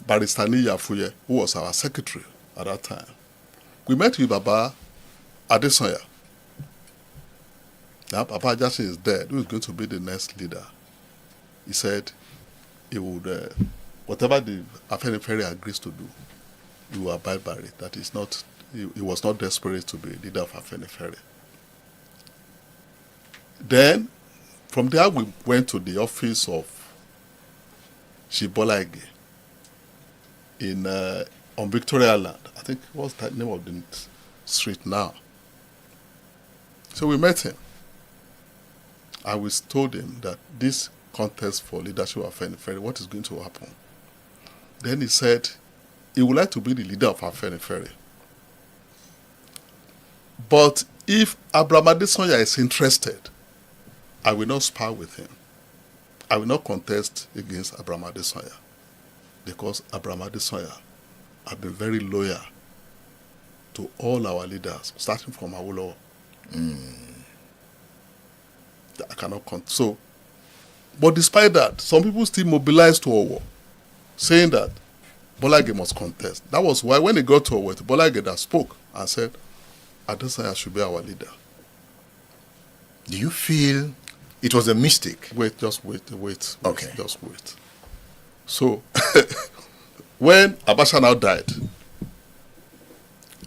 Baristani Yafuye, who was our secretary at that time. We met with Baba Adesanya. Now Papa Ajasin is dead. Who is going to be the next leader? He said he would, whatever the Afenifere agrees to do, he will abide by it. That is not, he was not desperate to be leader of Afenifere. Then, from there we went to the office of Bola Ige on Victoria Land. I think, what's the name of the street now? So we met him. I was told him that this contest for leadership of Afenifere, what is going to happen? Then he said he would like to be the leader of Afenifere. But if Abraham Adesanya is interested, I will not spar with him. I will not contest against Abraham Adesanya, because Abraham Adesanya have been very loyal to all our leaders, starting from Awolowo. I cannot so, but despite that, some people still mobilized to Owo, saying that Bola Ige must contest. That was why when he got to Owo, Bola Ige that spoke and said, Adesanya should be our leader. Do you feel it was a mistake? Just wait. Okay. Just wait. So, when Abacha now died,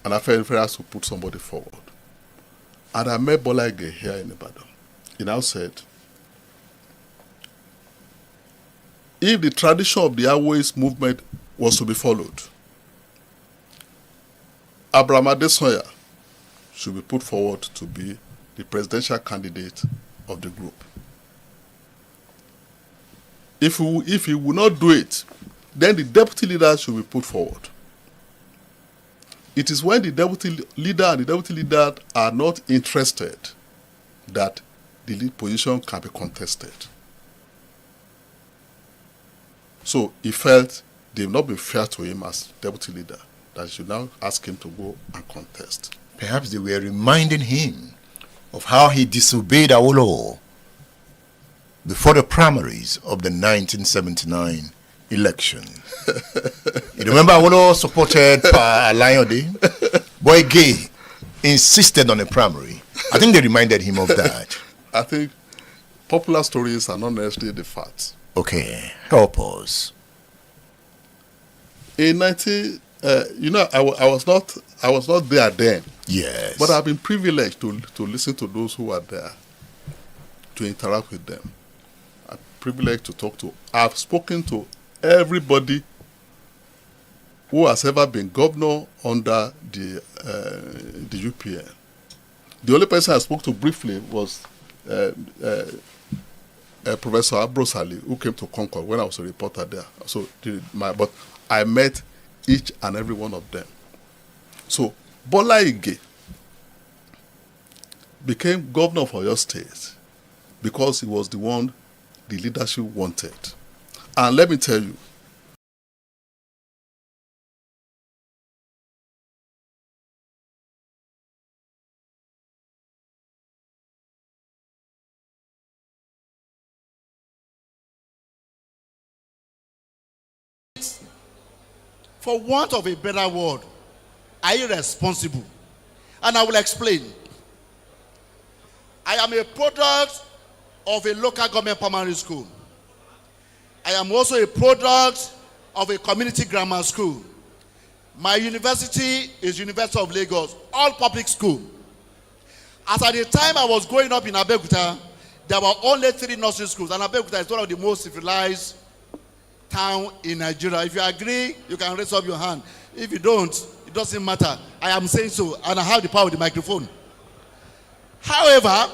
and Afenifere has to put somebody forward, and I met Bola Ige here in Ibadan, he now said, if the tradition of the Awois movement was to be followed, Abraham Adesanya should be put forward to be the presidential candidate of the group. If he will not do it, then the deputy leader should be put forward. It is when the deputy leader and the deputy leader are not interested that the lead position can be contested. So he felt they've not been fair to him as deputy leader, that he should now ask him to go and contest. Perhaps they were reminding him of how he disobeyed Awolowo before the primaries of the 1979 election. You remember Awolowo supported Pa Alayode? Boy Gay insisted on a primary. I think they reminded him of that. I think popular stories are not necessarily the facts. Okay, help us. In I was not there then. Yes. But I've been privileged to listen to those who are there, to interact with them. I'm privileged to talk to. I've spoken to everybody who has ever been governor under the UPN. The only person I spoke to briefly was Professor Abrosali, who came to Concord when I was a reporter there. But I met each and every one of them. So Bola Ige became governor of Oyo State because he was the one the leadership wanted. And let me tell you, for want of a better word, are irresponsible. And I will explain. I am a product of a local government primary school. I am also a product of a community grammar school. My university is University of Lagos, all public school. As at the time I was growing up in Abeokuta, there were only 3 nursery schools, and Abeokuta is one of the most civilized town in Nigeria. If you agree, you can raise up your hand. If you don't, it doesn't matter. I am saying so, and I have the power of the microphone. However,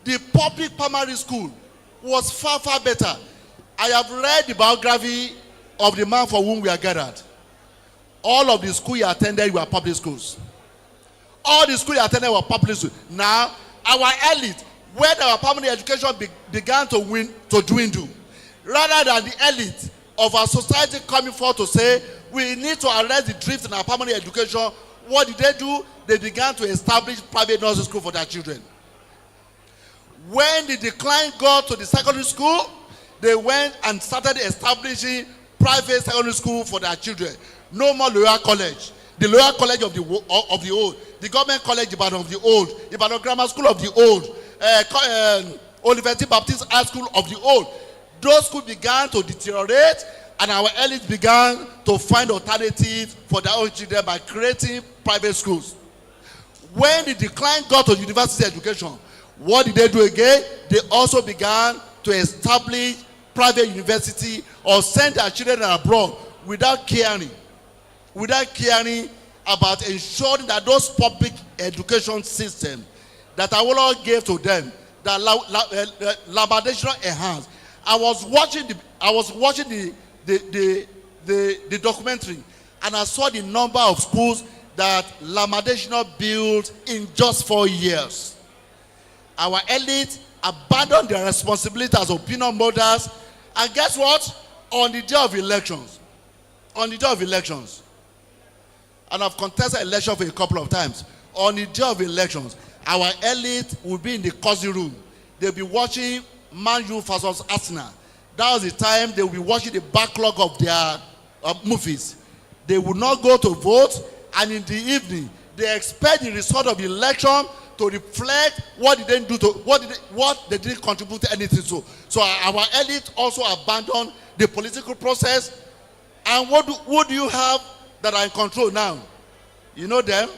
the public primary school was far, far better. I have read the biography of the man for whom we are gathered. All of the schools he attended were public schools. All the schools he attended were public schools. Now, our elite, when our primary education began to dwindle, rather than the elite of our society coming forward to say, we need to arrest the drift in our primary education, what did they do? They began to establish private nursery school for their children. When the decline got to the secondary school, they went and started establishing private secondary school for their children. No more lower college. The lower college of the old, the government college Ibadan of the old, Ibadan Grammar School of the old, Olivetti Baptist High School of the old. Those schools began to deteriorate, and our elites began to find alternatives for their own children by creating private schools. When the decline got to university education, what did they do again? They also began to establish private university or send their children abroad without caring about ensuring that those public education systems that Awolowo gave to them, that laboratory enhanced. I was watching the documentary, and I saw the number of schools that Lamadeshino built in just 4 years. Our elite abandoned their responsibility as opinion mothers, and guess what? On the day of elections, and I've contested election for a couple of times. On the day of elections, our elite will be in the cozy room. They'll be watching Man U versus Arsenal. That was the time they will be watching the backlog of their movies. They will not go to vote, and in the evening, they expect the result of the election to reflect what they didn't do to what they didn't contribute to anything to. So our elite also abandoned the political process. And what do you have that are in control now? You know them.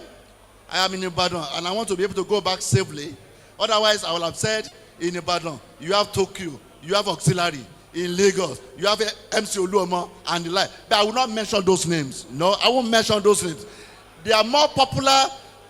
I am in Ibadan, and I want to be able to go back safely. Otherwise, I will have said in Ibadan, you have Tokyo, you have auxiliary. In Lagos, you have MC Oluomo and the like. But I will not mention those names. No, I won't mention those names. They are more popular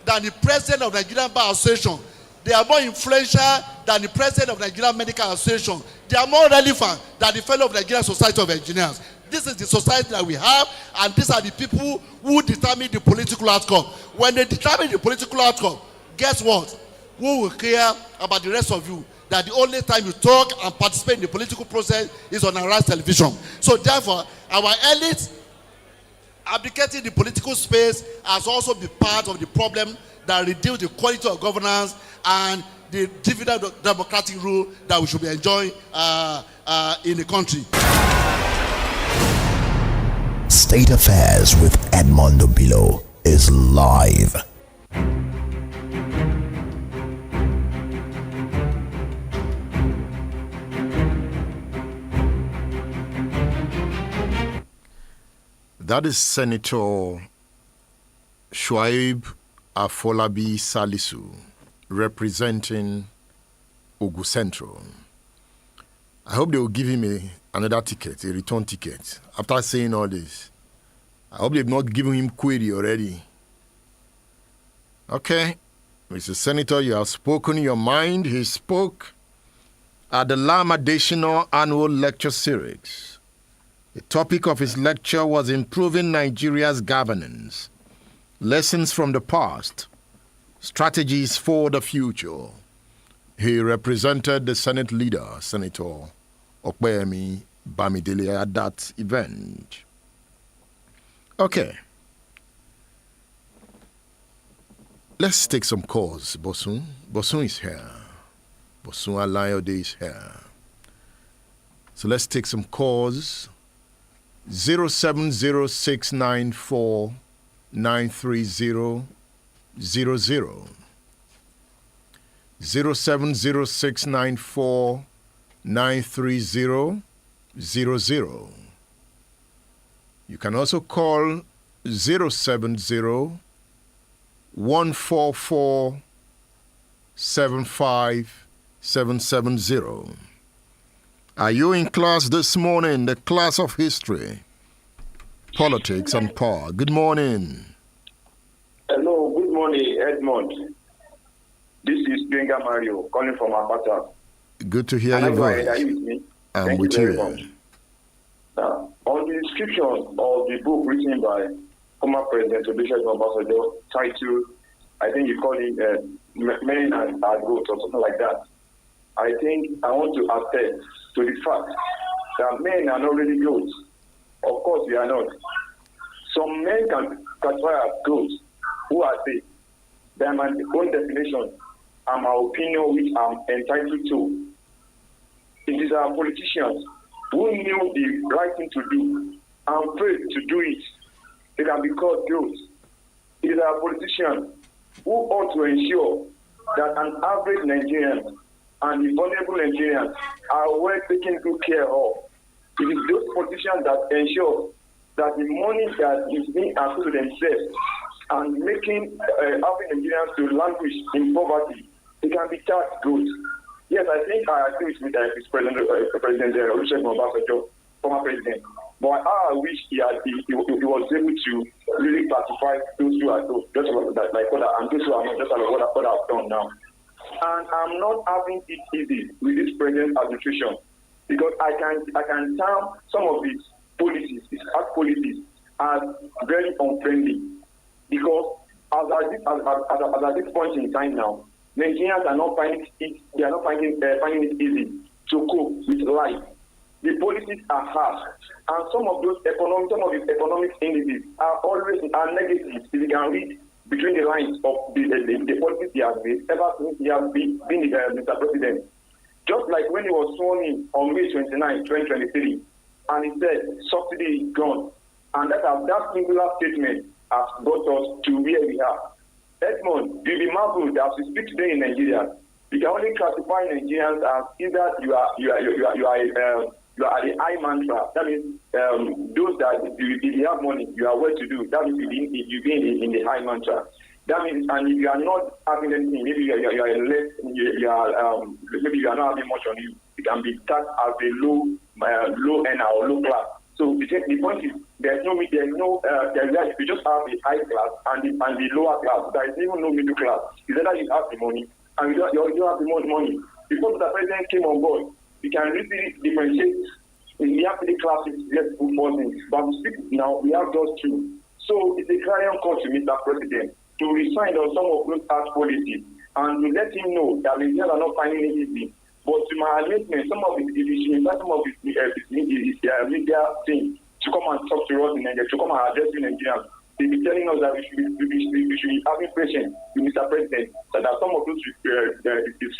than the president of the Nigerian Bar Association. They are more influential than the president of the Nigerian Medical Association. They are more relevant than the fellow of the Nigerian Society of Engineers. This is the society that we have, and these are the people who determine the political outcome. When they determine the political outcome, guess what? Who will care about the rest of you? That the only time you talk and participate in the political process is on Arise television. So therefore, our elite abdicating the political space has also been part of the problem that reduce the quality of governance and the dividend democratic rule that we should be enjoying in the country. State Affairs with Edmondo Bilo is live. That is Senator Shuaib Afolabi Salisu, representing Ogu Central. I hope they will give him another ticket, a return ticket. After saying all this, I hope they've not given him query already. Okay, Mr. Senator, you have spoken your mind. He spoke at the Lam Additional Annual Lecture Series. The topic of his lecture was Improving Nigeria's Governance, Lessons from the Past, Strategies for the Future. He represented the Senate leader, Senator Okpeyemi Bamidele, at that event. Okay. Let's take some calls, Bosun. Bosun is here. Bosun Alayode is here. So let's take some calls. 07069493000. 07069493000. You can also call 070-144-75770. Are you in class this morning, the class of history, politics and power? Good morning. Hello, good morning, Edmond. This is Benga Mario calling from Apata. Good to hear your voice. Are you with me? I'm with you. On the description of the book written by former President Olusegun Obasanjo, titled, I think you call it Men and Goats or something like that. I think I want to attest to the fact that men are not really goats. Of course, we are not. Some men can classify as goats. Who are they? They are my own definition and my opinion, which I'm entitled to. It is our politicians who knew the right thing to do and failed to do it. They can be called goats. It is our politicians who ought to ensure that an average Nigerian and the vulnerable Nigerians are well taken good care of. It is those politicians that ensure that the money that is being accrued to themselves and making helping Nigerians to languish in poverty, they can be taxed good. Yes, I think I agree with President Olusegun Obasanjo, former president. But I wish he was able to really classify those who are those, just like what and those who are not, just like what I've done now. And I'm not having it easy with this present administration because I can term some of his policies, his act policies, as very unfriendly. Because at this point in time now, Nigerians are not finding it. They are not finding it easy to cope with life. The policies are harsh, and some of these economic indices are negative. If you can read between the lines of the policies he has made ever since he has been Mr. President. Just like when he was sworn in on May 29, 2023, and he said subsidy is gone, and that singular statement has brought us to where we are. Edmond, you'll be marveled as we speak today in Nigeria. You can only classify Nigerians as either you are at the high mantra. That means those that if you have money, you are well to do. That means you be in the high mantra. That means, and if you are not having anything, maybe you are less, maybe you are not having much on you. You can be taxed as a low end or low class. So the point is, you just have the high class and the lower class. There is even no middle class. It's either you have the money and you don't have the money. Before the president came on board, you can really differentiate We have 3 classes, yes, 4 things. But now we have just 2. So it's a clarion call to Mr. President to resign on some of those tax policies and to let him know that Nigerians are not finding it easy. But to my amazement, some of his media team to come and talk to us in Nigeria, to come and address in Nigeria. They be telling us that we should be having patience with Mr. President, that some of those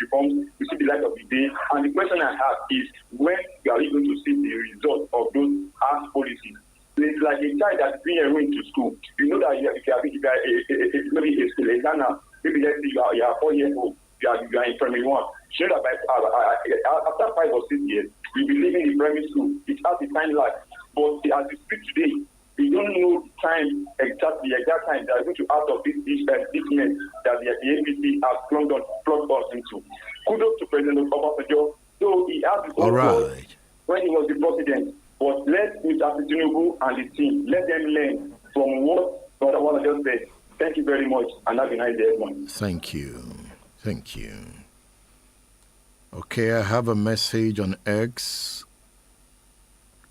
reforms will see the light of the day. And the question I have is, when are we going to see the result of those harsh policies? It's like a child that's being enrolled into school. You know that if you are maybe a learner, maybe let's say you are 4 years old, you are in primary 1. You know that after 5 or 6 years, you'll be leaving the primary school. It has a time lag. But as we speak today, we don't know the exact time that are going to out of this mess that the APC has plugged us into. Kudos to President Obasanjo. So he has his own role when he was the president. But let Mr. Tinubu and the team, let them learn from what I just said. Thank you very much, and have a nice day, everyone. Thank you. Thank you. Okay, I have a message on X.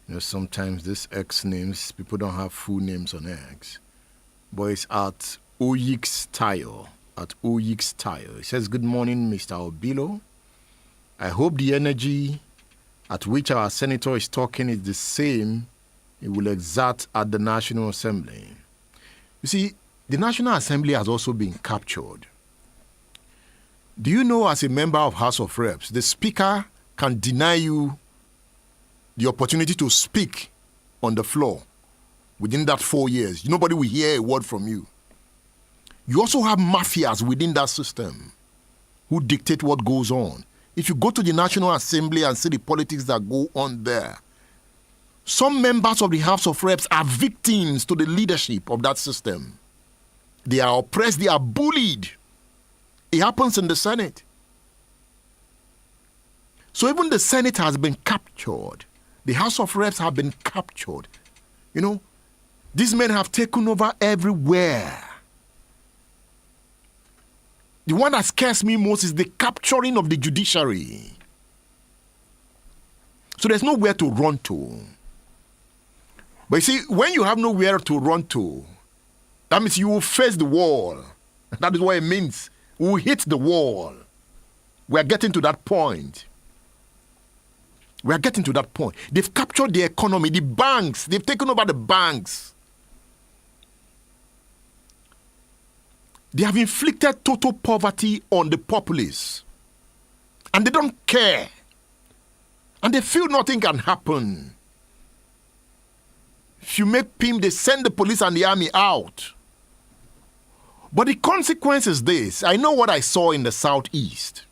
You know, sometimes this X names, people don't have full names on X. But it's at Oyix Tile. At Oyix Tile. It says, good morning, Mr. Obilo. I hope the energy at which our senator is talking is the same he will exert at the National Assembly. You see, the National Assembly has also been captured. Do you know, as a member of House of Reps, the Speaker can deny you the opportunity to speak on the floor within that 4 years. Nobody will hear a word from you. You also have mafias within that system who dictate what goes on. If you go to the National Assembly and see the politics that go on there, some members of the House of Reps are victims to the leadership of that system. They are oppressed, they are bullied. It happens in the Senate. So even the Senate has been captured. The House of Reps have been captured. You know, these men have taken over everywhere. The one that scares me most is the capturing of the judiciary. So there's nowhere to run to. But you see, when you have nowhere to run to, that means you will face the wall. That is what it means. We will hit the wall. We are getting to that point. We are getting to that point. They've captured the economy, the banks. They've taken over the banks. They have inflicted total poverty on the populace. And they don't care. And they feel nothing can happen. If you make PIM, they send the police and the army out. But the consequence is this. I know what I saw in the southeast.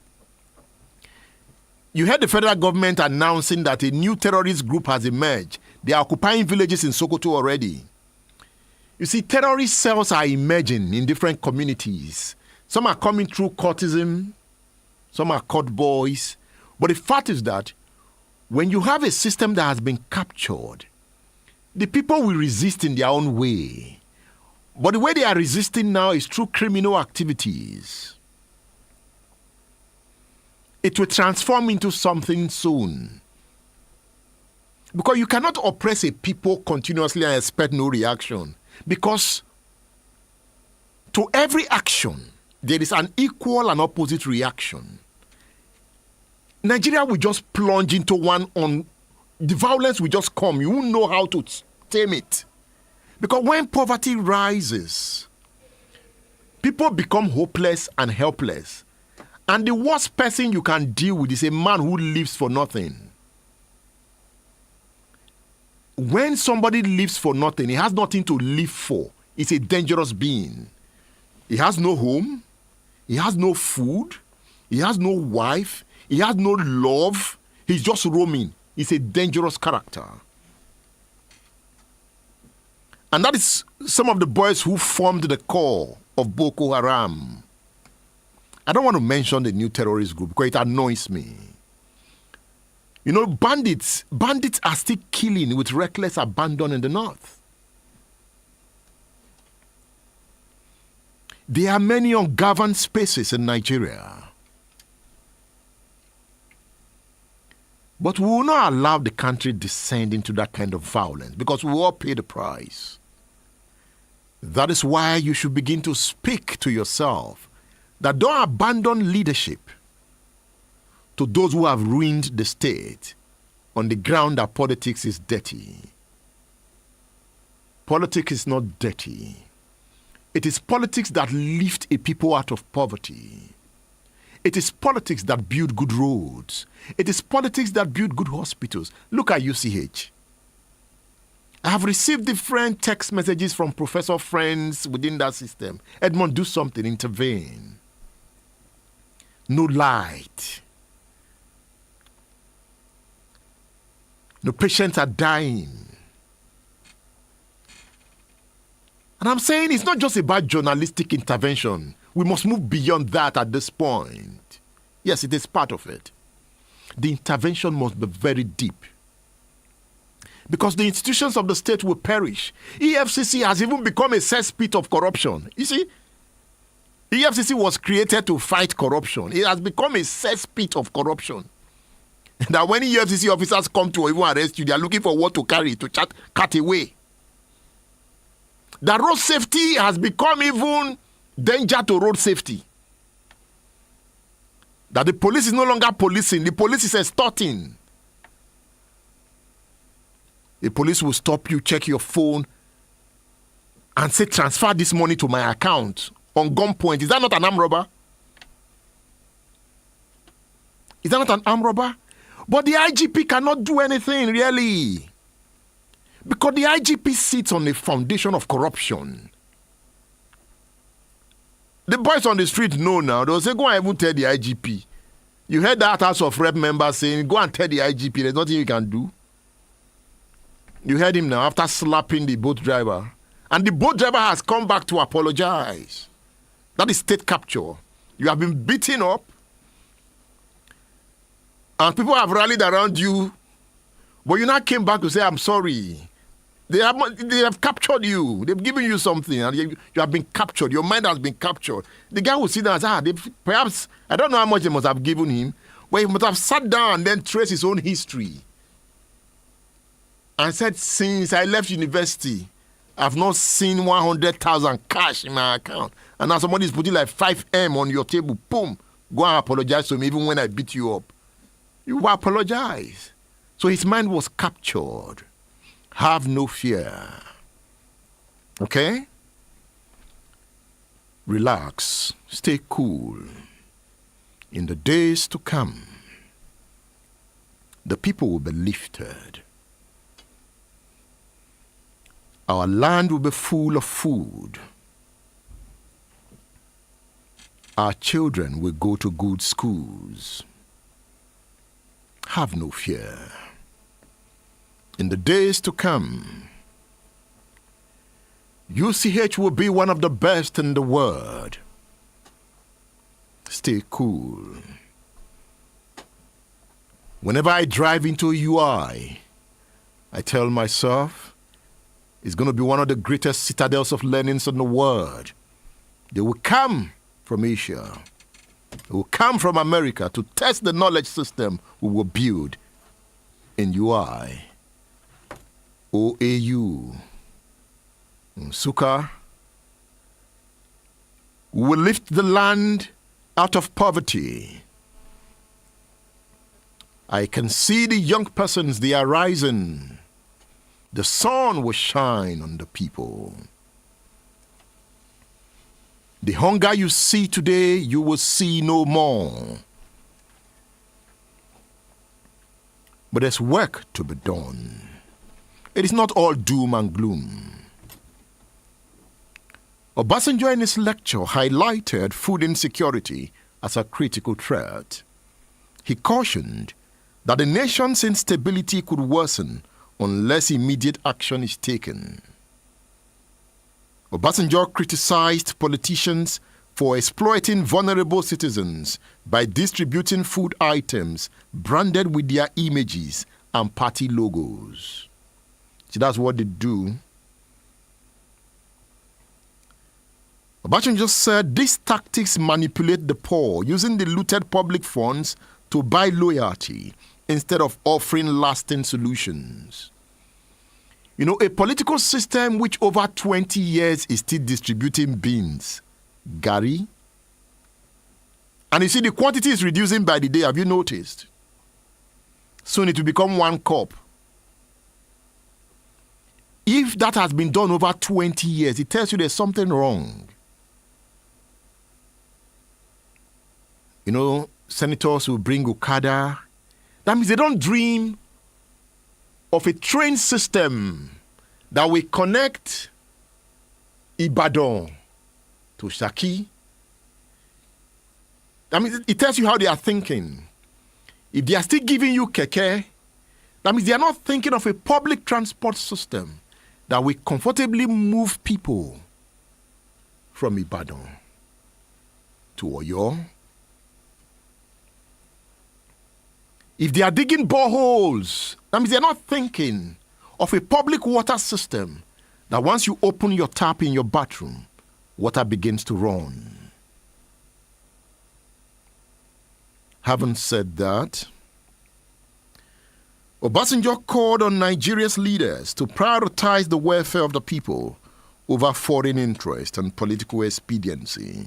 You heard the federal government announcing that a new terrorist group has emerged. They are occupying villages in Sokoto already. You see, terrorist cells are emerging in different communities. Some are coming through courtism, some are court boys. But the fact is that when you have a system that has been captured, the people will resist in their own way. But the way they are resisting now is through criminal activities. It will transform into something soon. Because you cannot oppress a people continuously and expect no reaction. Because to every action, there is an equal and opposite reaction. Nigeria will just plunge into one on the violence will just come. You won't know how to tame it. Because when poverty rises, people become hopeless and helpless. And the worst person you can deal with is a man who lives for nothing. When somebody lives for nothing, he has nothing to live for. It's a dangerous being. He has no home. He has no food. He has no wife. He has no love. He's just roaming. He's a dangerous character. And that is some of the boys who formed the core of Boko Haram. I don't want to mention the new terrorist group because it annoys me. You know, bandits are still killing with reckless abandon in the north. There are many ungoverned spaces in Nigeria. But we will not allow the country descend into that kind of violence because we will all pay the price. That is why you should begin to speak to yourself that don't abandon leadership to those who have ruined the state on the ground that politics is dirty. Politics is not dirty. It is politics that lift a people out of poverty. It is politics that build good roads. It is politics that build good hospitals. Look at UCH. I have received different text messages from professor friends within that system. Edmond, do something, intervene. No light. No patients are dying. And I'm saying it's not just about journalistic intervention. We must move beyond that at this point. Yes, it is part of it. The intervention must be very deep. Because the institutions of the state will perish. EFCC has even become a cesspit of corruption. You see, EFCC was created to fight corruption. It has become a cesspit of corruption. That when EFCC officers come to even arrest you, they are looking for what to carry, to cut away. The road safety has become even danger to road safety. That the police is no longer policing, the police is extorting. The police will stop you, check your phone, and say, transfer this money to my account on gunpoint. Is that not an armed robber? Is that not an armed robber? But the IGP cannot do anything, really. Because the IGP sits on a foundation of corruption. The boys on the street know now. They'll say, go and even tell the IGP. You heard that House of Rep member saying, go and tell the IGP, there's nothing you can do. You heard him now after slapping the boat driver. And the boat driver has come back to apologize. That is state capture. You have been beaten up. And people have rallied around you. But you now came back to say, I'm sorry. They have captured you. They've given you something. And you have been captured. Your mind has been captured. The guy will sit down and say, perhaps, I don't know how much they must have given him. But he must have sat down and then traced his own history. And said, since I left university, I've not seen 100,000 cash in my account. And now somebody is putting like 5M on your table. Boom. Go and apologize to me even when I beat you up. You will apologize. So his mind was captured. Have no fear. Okay? Relax. Stay cool. In the days to come, the people will be lifted. Our land will be full of food. Our children will go to good schools. Have no fear. In the days to come, UCH will be one of the best in the world. Stay cool. Whenever I drive into a UI, I tell myself, it's going to be one of the greatest citadels of learnings in the world. They will come from Asia. They will come from America to test the knowledge system we will build in UI, OAU, Nsukka. We will lift the land out of poverty. I can see the young persons, they are rising. The sun will shine on the people. The hunger you see today, you will see no more. But there's work to be done. It is not all doom and gloom. Obasanjo in his lecture highlighted food insecurity as a critical threat. He cautioned that the nation's instability could worsen unless immediate action is taken. Obasanjo criticized politicians for exploiting vulnerable citizens by distributing food items branded with their images and party logos. See, that's what they do. Obasanjo said these tactics manipulate the poor using the looted public funds to buy loyalty instead of offering lasting solutions. You know, a political system which over 20 years is still distributing beans, Gary. And you see, the quantity is reducing by the day. Have you noticed? Soon it will become 1 cup. If that has been done over 20 years, it tells you there's something wrong. You know, senators will bring Okada. That means they don't dream of a train system that will connect Ibadan to Shaki. That means it tells you how they are thinking. If they are still giving you keke, that means they are not thinking of a public transport system that will comfortably move people from Ibadan to Oyo. If they are digging boreholes, that means they are not thinking of a public water system that once you open your tap in your bathroom, water begins to run. Having said that, Obasanjo called on Nigeria's leaders to prioritize the welfare of the people over foreign interest and political expediency.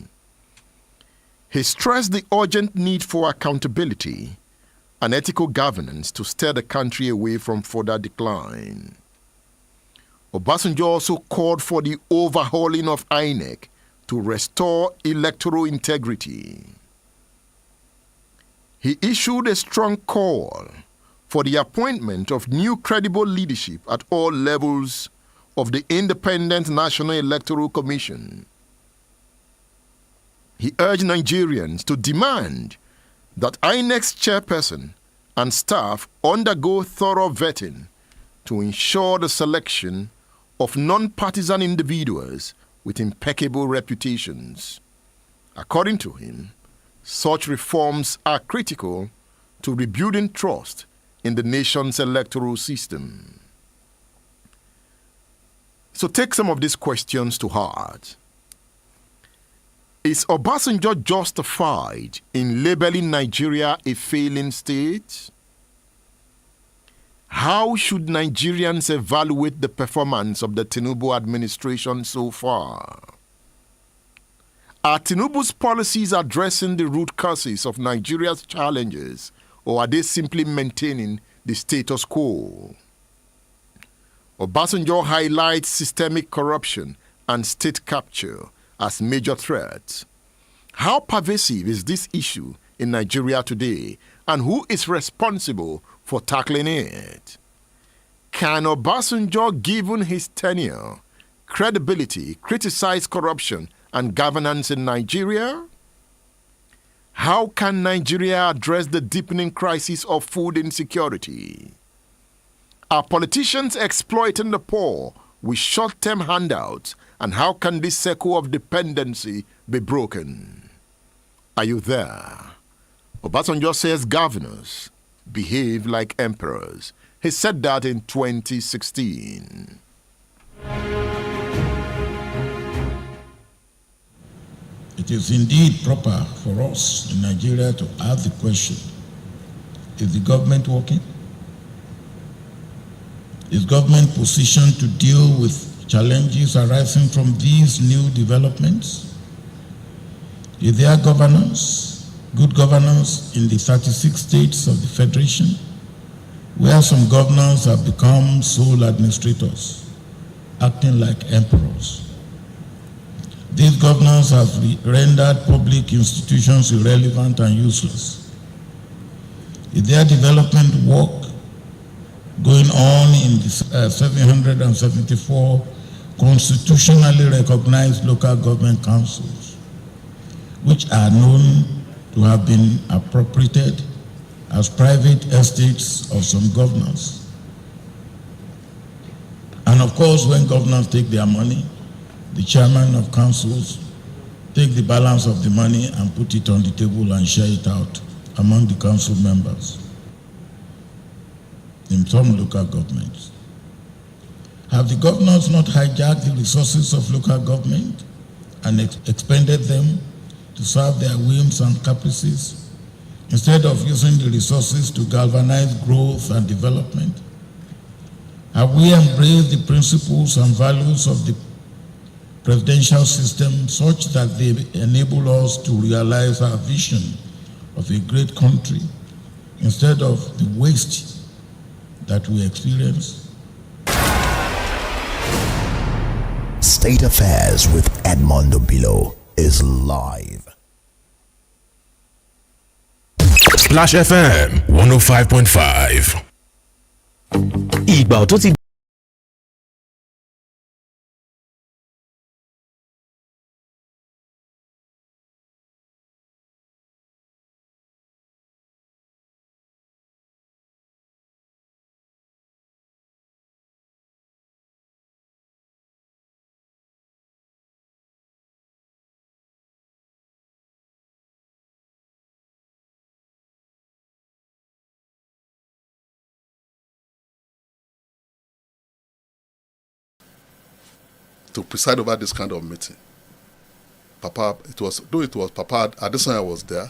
He stressed the urgent need for accountability and ethical governance to steer the country away from further decline. Obasanjo also called for the overhauling of INEC to restore electoral integrity. He issued a strong call for the appointment of new credible leadership at all levels of the Independent National Electoral Commission. He urged Nigerians to demand that INEC's chairperson and staff undergo thorough vetting to ensure the selection of non-partisan individuals with impeccable reputations. According to him, such reforms are critical to rebuilding trust in the nation's electoral system. So take some of these questions to heart. Is Obasanjo justified in labeling Nigeria a failing state? How should Nigerians evaluate the performance of the Tinubu administration so far? Are Tinubu's policies addressing the root causes of Nigeria's challenges, or are they simply maintaining the status quo? Obasanjo highlights systemic corruption and state capture as major threats. How pervasive is this issue in Nigeria today, and who is responsible for tackling it? Can Obasanjo, given his tenure, credibility, criticize corruption and governance in Nigeria? How can Nigeria address the deepening crisis of food insecurity? Are politicians exploiting the poor with short-term handouts, and how can this circle of dependency be broken? Are you there? Obasanjo says governors behave like emperors. He said that in 2016. It is indeed proper for us in Nigeria to ask the question, is the government working? Is government positioned to deal with challenges arising from these new developments? Is there governance, good governance in the 36 states of the Federation, where some governors have become sole administrators, acting like emperors? These governors have rendered public institutions irrelevant and useless. Is there development work going on in the 774 constitutionally recognized local government councils, which are known to have been appropriated as private estates of some governors? And of course, when governors take their money, the chairman of councils take the balance of the money and put it on the table and share it out among the council members in some local governments. Have the governors not hijacked the resources of local government and expended them to serve their whims and caprices, instead of using the resources to galvanize growth and development? Have we embraced the principles and values of the presidential system such that they enable us to realize our vision of a great country instead of the waste that we experience? State Affairs with Edmondo Bilo is live. Splash FM 105.5. Ìgbà tó ti to preside over this kind of meeting. Papa, it was Papa Adesanya was there,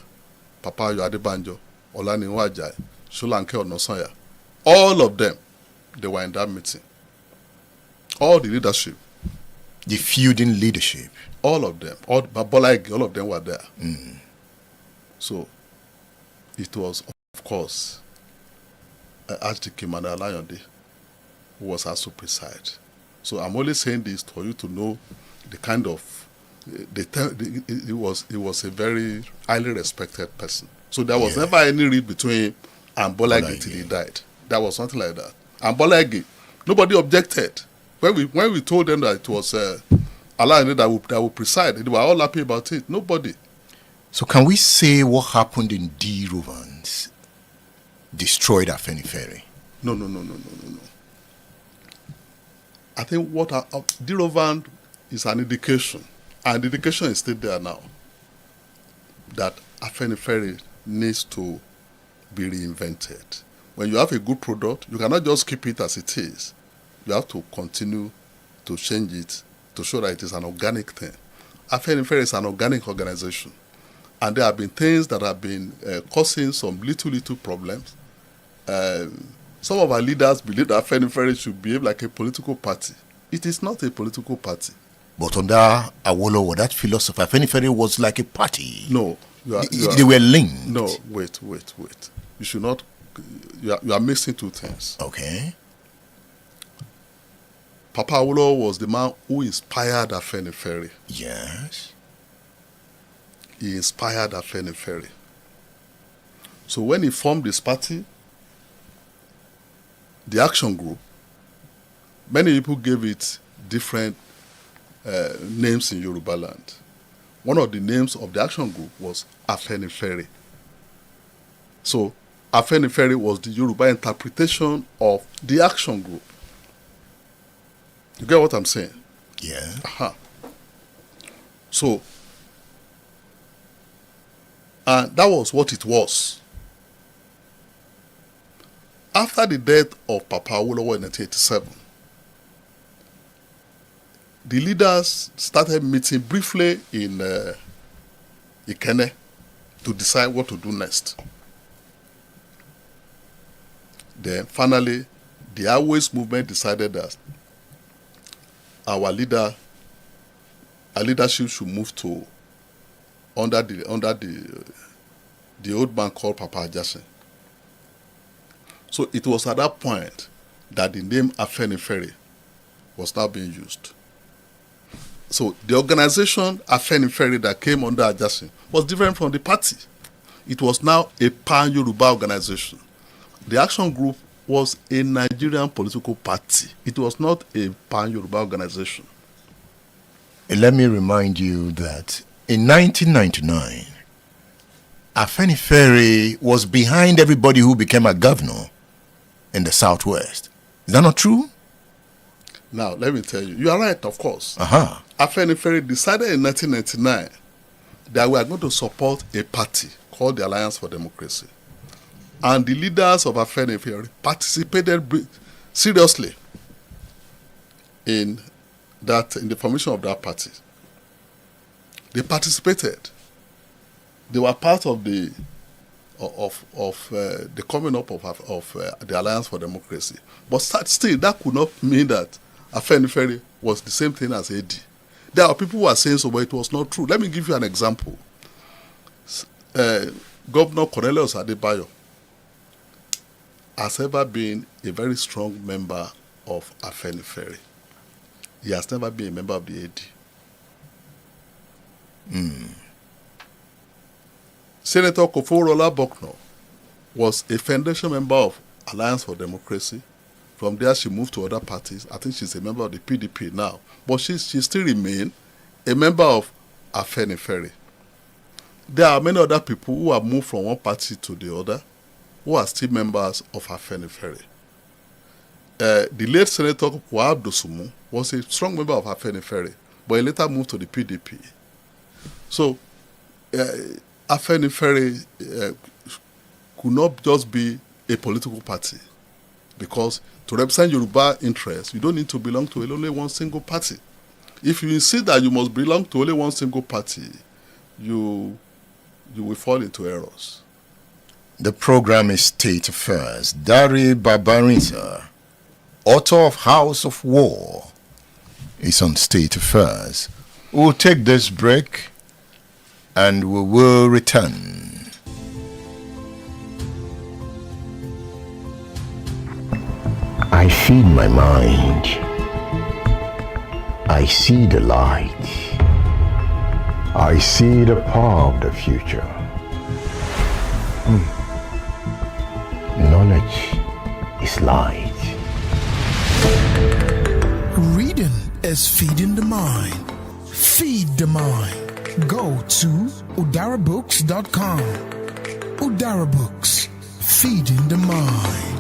Papa Ayo Adebanjo, Olaniran Ajayi, Solanke Onansanya. All of them, they were in that meeting. All the leadership. The feuding leadership. All of them. All of them were there. So, it was, of course, Archdeacon Emmanuel Alayande who was also preside. So I'm only saying this for you to know the kind of he was a very highly respected person. So there was never any read between and Bola Ige till he died. There was something like that. And Bola Ige, nobody objected when we told them that it was Alayande that would preside. They were all happy about it. Nobody. So can we say what happened in D. Rovans destroyed Afenifere? No. I think what Dirovan is an indication, and the indication is still there now, that Afenifere needs to be reinvented. When you have a good product, you cannot just keep it as it is. You have to continue to change it to show that it is an organic thing. Afenifere is an organic organization, and there have been things that have been causing some little problems. Some of our leaders believe that Afenifere should behave like a political party. It is not a political party. But under Awolowo, that philosophy, Afenifere was like a party. No. They were linked. No, wait. You should not. You are mixing two things. Okay. Papa Awolowo was the man who inspired Afenifere. Yes. He inspired Afenifere. So when he formed this party, the action group, many people gave it different names in Yoruba land. One of the names of the action group was Afenifere. So Afenifere was the Yoruba interpretation of the action group. You get what I'm saying? Yeah. So, and that was what it was. After the death of Papa Awolowo in 1987, the leaders started meeting briefly in Ikenne to decide what to do next. Then finally, the Awois movement decided that our leadership should move to under the old man called Papa Ajasin. So it was at that point that the name Afenifere was now being used. So the organization Afenifere that came under Ajasin was different from the party. It was now a pan-Yoruba organization. The action group was a Nigerian political party. It was not a pan-Yoruba organization. Let me remind you that in 1999, Afenifere was behind everybody who became a governor in the Southwest. Is that not true? Now, let me tell you. You are right, of course. Afenifere decided in 1999 that we are going to support a party called the Alliance for Democracy. And the leaders of Afenifere participated seriously in the formation of that party. They participated. They were part of the the coming up of the Alliance for Democracy. But still, that could not mean that Afenifere was the same thing as AD. There are people who are saying so, but it was not true. Let me give you an example. Governor Cornelius Adebayo has ever been a very strong member of Afenifere. He has never been a member of the AD. Senator Koforola Bokno was a foundation member of Alliance for Democracy. From there, she moved to other parties. I think she's a member of the PDP now. But she still remains a member of Afenifere. There are many other people who have moved from one party to the other who are still members of Afenifere. The late Senator Wahab Dosumu was a strong member of Afenifere, but he later moved to the PDP. So, Afenifere could not just be a political party, because to represent Yoruba interests, you don't need to belong to only one single party. If you insist that you must belong to only one single party, you will fall into errors. The program is State Affairs. Dari Babarisa, author of House of War, is on State Affairs. We'll take this break and we will return. I feed my mind. I see the light. I see the power of the future. Knowledge is light. Reading is feeding the mind. Feed the mind. Go to udarabooks.com. Udara Books, feeding the mind.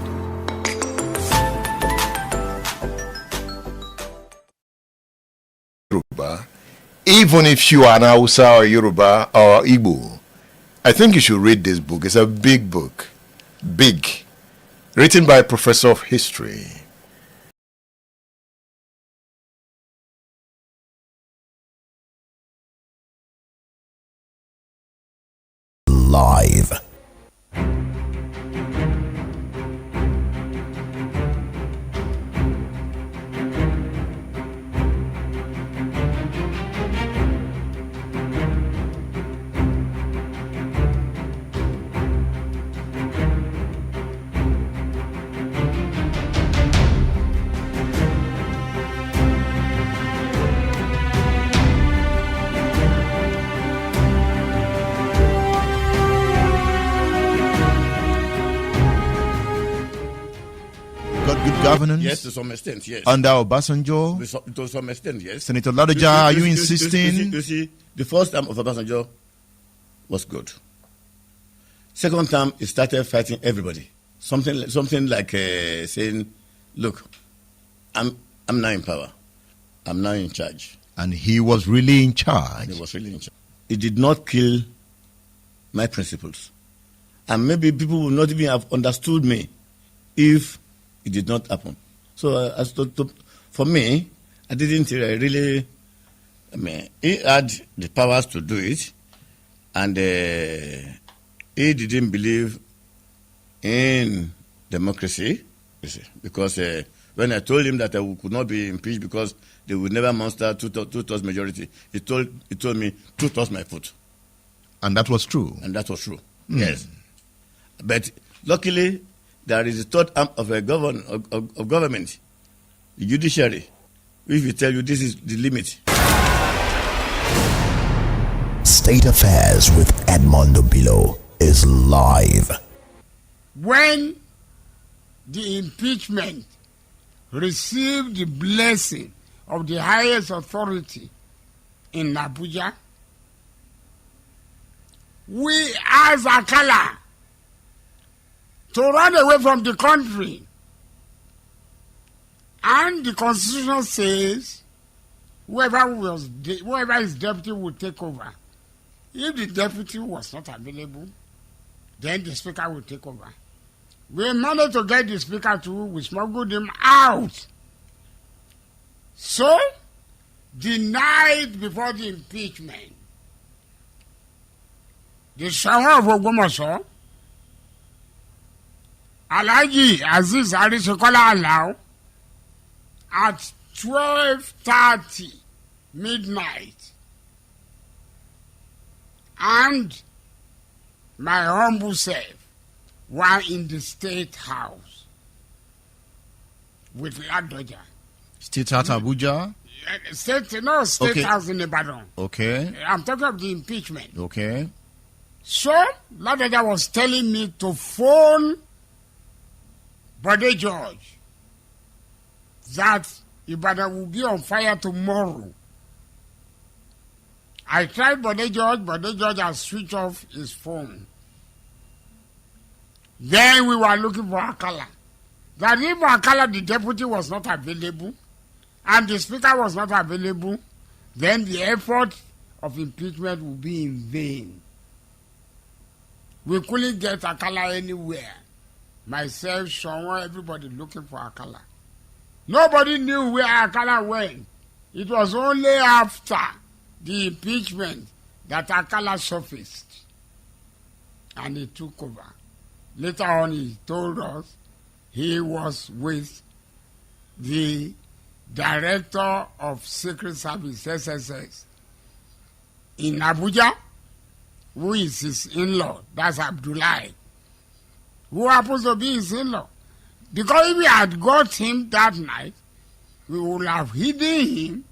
Yoruba, even if you are an Hausa or Yoruba or Igbo, I think you should read this book. It's a big book. Big. Written by a professor of history. Live. Governance? Yes, to some extent, yes. Under Obasanjo? To some extent, yes. Senator Ladoja, are you insisting? You see, the first term of Obasanjo was good. Second term, he started fighting everybody. Something like saying, look, I'm now in power. I'm now in charge. And he was really in charge. He was really in charge. He did not kill my principles. And maybe people would not even have understood me if it did not happen. So for me, I didn't really, he had the powers to do it, and he didn't believe in democracy, because when I told him that I could not be impeached because they would never muster two-thirds majority, he told me 2/3 my vote. And that was true? And that was true, yes. But luckily, there is a third arm of government, the judiciary, which will tell you this is the limit. State Affairs with Edmondo Bilo is live. When the impeachment received the blessing of the highest authority in Abuja, we as Akala to run away from the country. And the Constitution says whoever is deputy will take over. If the deputy was not available, then the speaker will take over. We managed to get the speaker we smuggled him out. So, the night before the impeachment, the Shawan of Ogbomoso Alhaji Aziz Arisekola Alao at 12:30 midnight, and my humble self were in the State House with Ladoja. State House Abuja? State Okay. House in Ibadan. Okay. I'm talking of the impeachment. Okay. So, Ladoja was telling me to phone Bode George that Ibadan will be on fire tomorrow. I tried Bode George has switched off his phone. Then we were looking for Akala. That if Akala, the deputy, was not available, and the speaker was not available, then the effort of impeachment would be in vain. We couldn't get Akala anywhere. Myself, Sean, everybody looking for Akala. Nobody knew where Akala went. It was only after the impeachment that Akala surfaced. And he took over. Later on, he told us he was with the Director of Secret Service, SSS, in Abuja, who is his in-law. That's Abdullahi, who happens to be his in-law. Because if we had got him that night, we would have hidden him,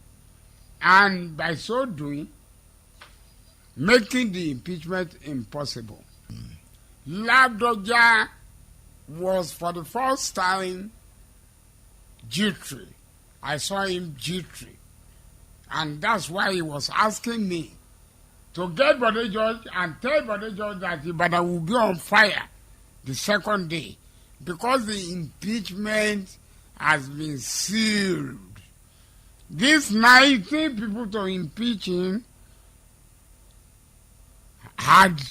and by so doing, making the impeachment impossible. Ladoja was for the first time jittery. I saw him jittery. And that's why he was asking me to get Bode George and tell Bode George that Ibadan will be on fire the second day, because the impeachment has been sealed. These 19 people to impeach him had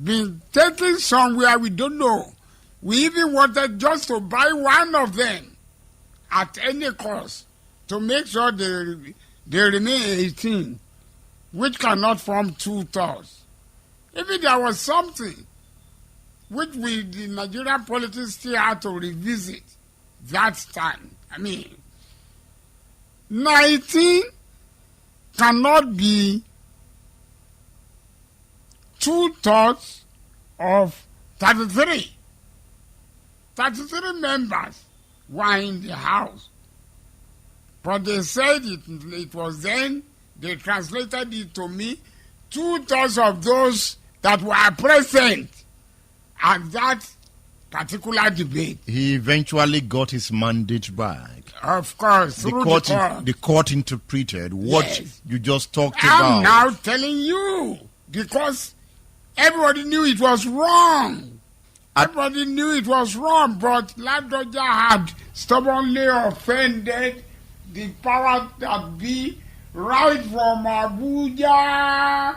been taken somewhere we don't know. We even wanted just to buy one of them at any cost to make sure they remain 18, which cannot form 2/3. Even there was something which the Nigerian politics still had to revisit that time. I mean, 19 cannot be 2/3 of 33. 33 members were in the House. But they said it was then, they translated it to me, 2/3 of those that were present at that particular debate. He eventually got his mandate back. Of course, through The court interpreted what Yes. you just talked I'm about. now telling you, because everybody knew it was wrong. Everybody knew it was wrong, but Ladoja had stubbornly offended the power that be right from Abuja.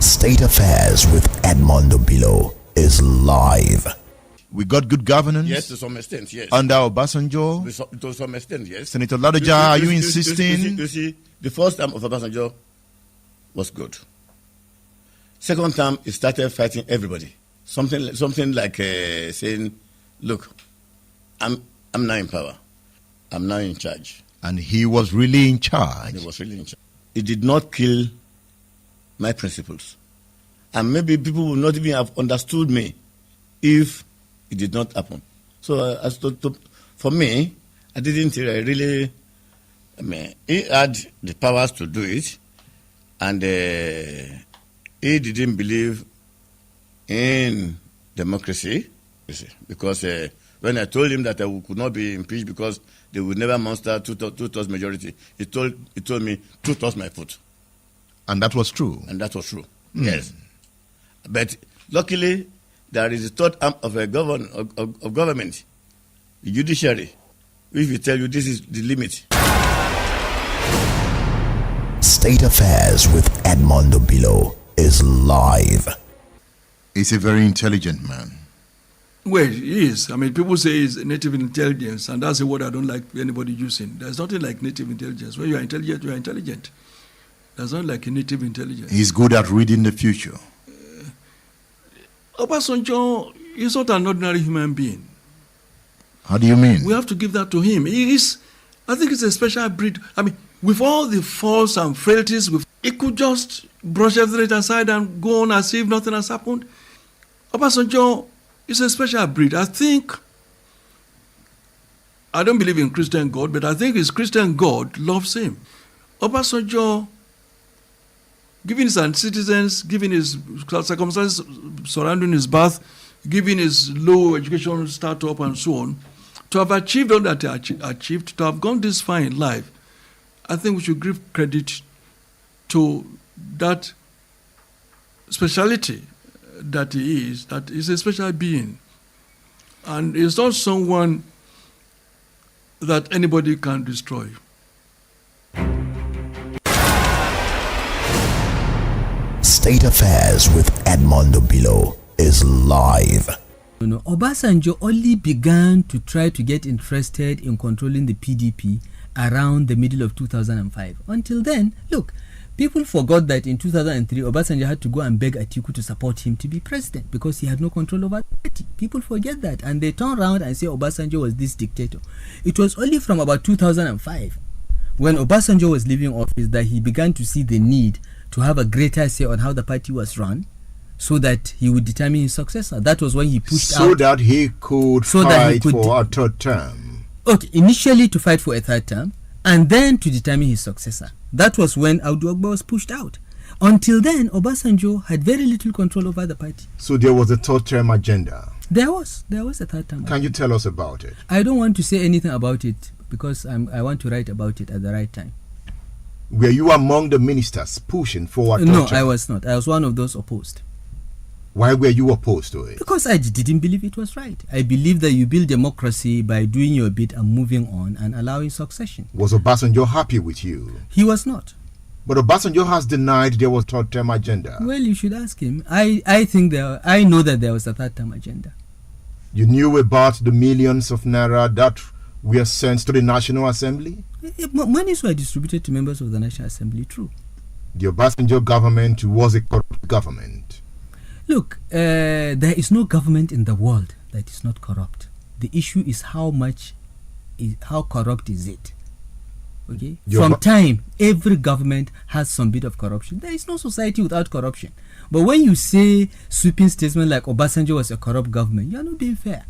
State Affairs with Edmondo Bilo is live. We got good governance. Yes, to some extent, yes. Under Obasanjo. To some extent, yes. Senator Ladoja, are you insisting? You see, the first term of Obasanjo was good. Second term, he started fighting everybody. Something like saying, "Look, I'm now in power. I'm now in charge." And he was really in charge. He was really in charge. He did not kill my principles, and maybe people would not even have understood me if it did not happen. So, for me, I didn't really. I mean, he had the powers to do it, and he didn't believe in democracy, because when I told him that I could not be impeached because they would never muster two-thirds majority, he told me 2/3 my vote. And that was true. And that was true. Yes. But luckily, there is a third arm of government, the judiciary, which will tell you this is the limit. State Affairs with Edmondo Bilo is live. He's a very intelligent man. Well, he is. I mean, people say he's native intelligence, and that's a word I don't like anybody using. There's nothing like native intelligence. When you are intelligent, you are intelligent. There's not like a native intelligence. He's good at reading the future. Obasanjo is not an ordinary human being. How do you mean? We have to give that to him. I think it's a special breed. I mean, with all the faults and frailties, he could just brush everything aside and go on as if nothing has happened. Obasanjo is a special breed. I don't believe in Christian God, but I think his Christian God loves him. Obasanjo, given his citizens, given his circumstances surrounding his birth, given his low education startup and so on, to have achieved all that he achieved, to have gone this far in life, I think we should give credit to that speciality that he is, that is a special being. And he's not someone that anybody can destroy. State Affairs with Edmondo Bilo is live. Obasanjo only began to try to get interested in controlling the PDP around the middle of 2005. Until then, look, people forgot that in 2003, Obasanjo had to go and beg Atiku to support him to be president because he had no control over the party. People forget that, and they turn around and say Obasanjo was this dictator. It was only from about 2005, when Obasanjo was leaving office, that he began to see the need to have a greater say on how the party was run, so that he would determine his successor. That was when he pushed out. So that he could fight for a third term. Okay, initially to fight for a third term, and then to determine his successor. That was when Audu Ogba was pushed out. Until then, Obasanjo had very little control over the party. So there was a third term agenda. There was a third term. Can you tell us about it? I don't want to say anything about it because I want to write about it at the right time. Were you among the ministers pushing for a third No, term? I was not. I was one of those opposed. Why were you opposed to it? Because I didn't believe it was right. I believe that you build democracy by doing your bit and moving on and allowing succession. Was Obasanjo happy with you? He was not. But Obasanjo has denied there was a third term agenda. Well, you should ask him. I think I know that there was a third term agenda. You knew about the millions of naira that were sent to the National Assembly? Monies were distributed to members of the National Assembly, true. The Obasanjo government was a corrupt government. Look, there is no government in the world that is not corrupt. The issue is how corrupt is it. Okay? From time, every government has some bit of corruption. There is no society without corruption. But when you say sweeping statement like Obasanjo was a corrupt government, you are not being fair.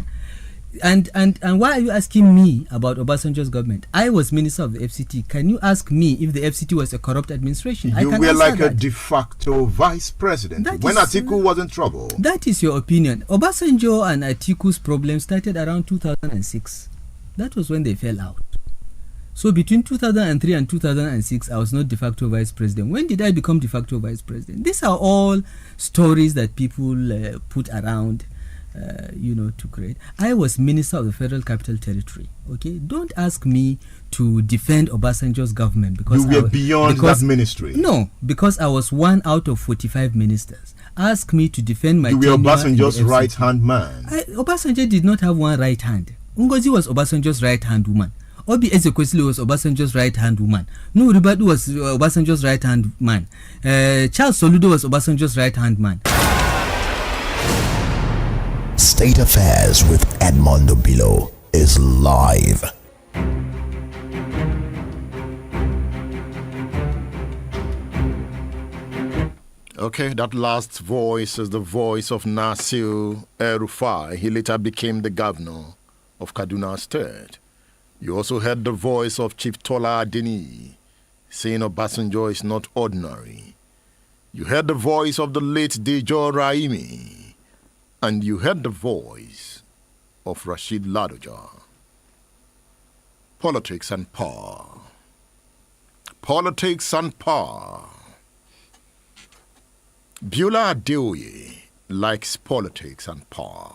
And why are you asking me about Obasanjo's government? I was minister of the FCT. Can you ask me if the FCT was a corrupt administration? You were like a de facto vice president when Atiku was in trouble. That is your opinion. Obasanjo and Atiku's problem started around 2006. That was when they fell out. So between 2003 and 2006, I was not de facto vice president. When did I become de facto vice president? These are all stories that people put around. To create. I was Minister of the Federal Capital Territory. Okay, don't ask me to defend Obasanjo's government because you were beyond that ministry. No, because I was one out of 45 ministers. Ask me to defend my. You were Obasanjo's right-hand man. Obasanjo did not have one right hand. Ngozi was Obasanjo's right-hand woman. Obi Ezekwesili was Obasanjo's right-hand woman. Nuhu Ribadu was Obasanjo's right-hand man. Charles Soludo was Obasanjo's right-hand man. State Affairs with Edmondo Bilo is live. Okay, that last voice is the voice of Nasir El-Rufai. He later became the governor of Kaduna State. You also heard the voice of Chief Tola Adeni saying Obasanjo is not ordinary. You heard the voice of the late Dejo Raimi. And you heard the voice of Rashid Ladoja. Politics and power. Politics and power. Biola Adeoye likes politics and power.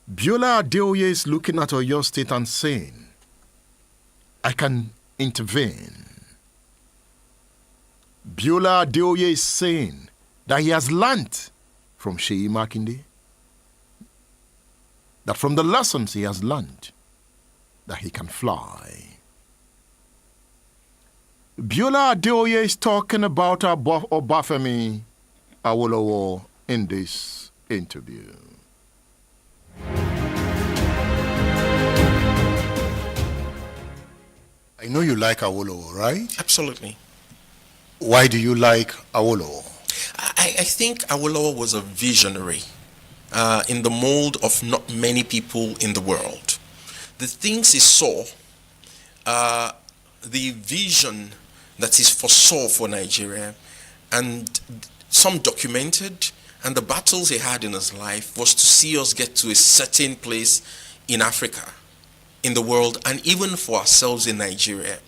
Biola Adeoye is looking at Oyo State and saying, I can intervene. Biola Adeoye is saying that he has learnt from Sheyi Makinde, that from the lessons he has learnt, that he can fly. Biola Adeoye is talking about Obafemi Awolowo in this interview. I know you like Awolowo, right? Absolutely. Why do you like Awolowo? I think Awolowo was a visionary in the mold of not many people in the world. The things he saw, the vision that he foresaw for Nigeria, and some documented, and the battles he had in his life was to see us get to a certain place in Africa, in the world, and even for ourselves in Nigeria.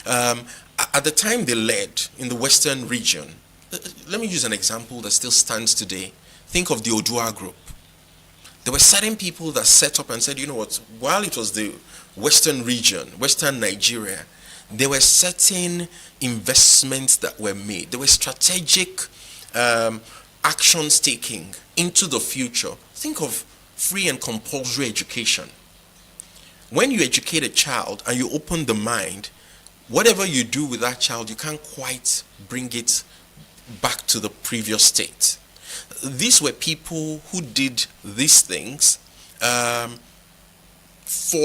At the time they led in the Western region, let me use an example that still stands today. Think of the Odua group. There were certain people that set up and said, you know what, while it was the Western region, Western Nigeria, there were certain investments that were made. There were strategic actions taken into the future. Think of free and compulsory education. When you educate a child and you open the mind, whatever you do with that child, you can't quite bring it back to the previous state. These were people who did these things for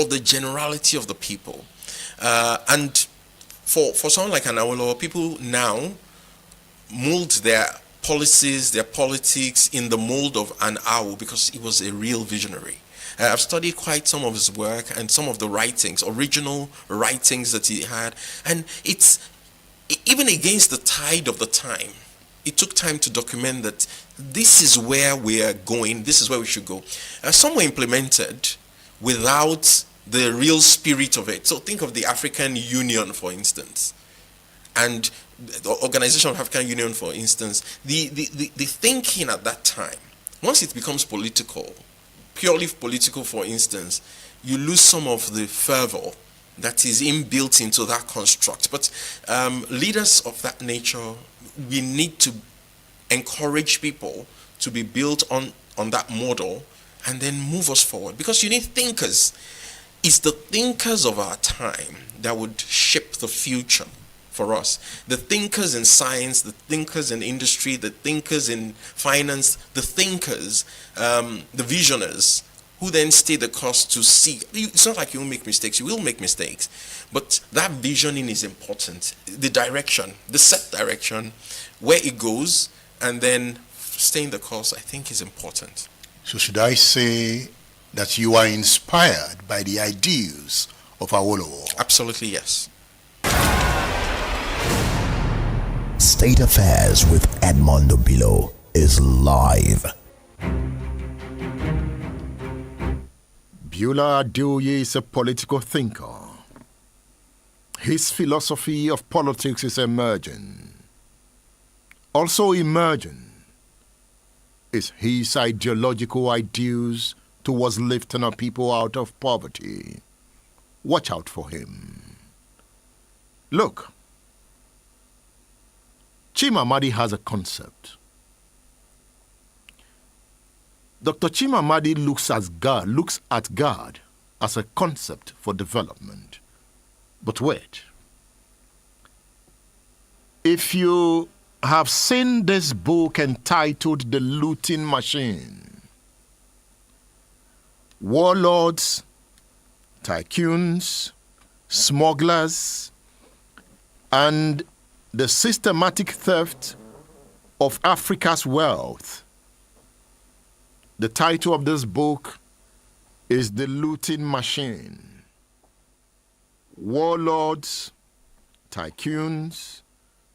the generality of the people. And for someone like an Awolowo, people now mold their policies, their politics in the mold of an Awo because he was a real visionary. I've studied quite some of his work and some of the writings, original writings that he had. And it's even against the tide of the time. It took time to document that this is where we are going, this is where we should go. Some were implemented without the real spirit of it. So think of the African Union, for instance, and the Organization of African Union, for instance. The thinking at that time, once it becomes political, purely political, for instance, you lose some of the fervor that is inbuilt into that construct. But leaders of that nature, we need to encourage people to be built on that model and then move us forward. Because you need thinkers. It's the thinkers of our time that would shape the future for us. The thinkers in science, the thinkers in industry, the thinkers in finance, the thinkers, the visionaries, who then stay the course to see. It's not like you will make mistakes, you will make mistakes. But that visioning is important. The direction, the set direction, where it goes, and then staying the course, I think is important. So should I say that you are inspired by the ideals of Awolowo? Absolutely, yes. State Affairs with Edmondo Bilo is live. Beulah Adeoye is a political thinker. His philosophy of politics is emerging. Also emerging is his ideological ideals towards lifting our people out of poverty. Watch out for him. Look, Chimamadi has a concept. Dr. Chimamadi looks at God as a concept for development. But wait. If you have seen this book entitled The Looting Machine, warlords, tycoons, smugglers, and the systematic theft of Africa's wealth. The title of this book is The Looting Machine. Warlords, tycoons,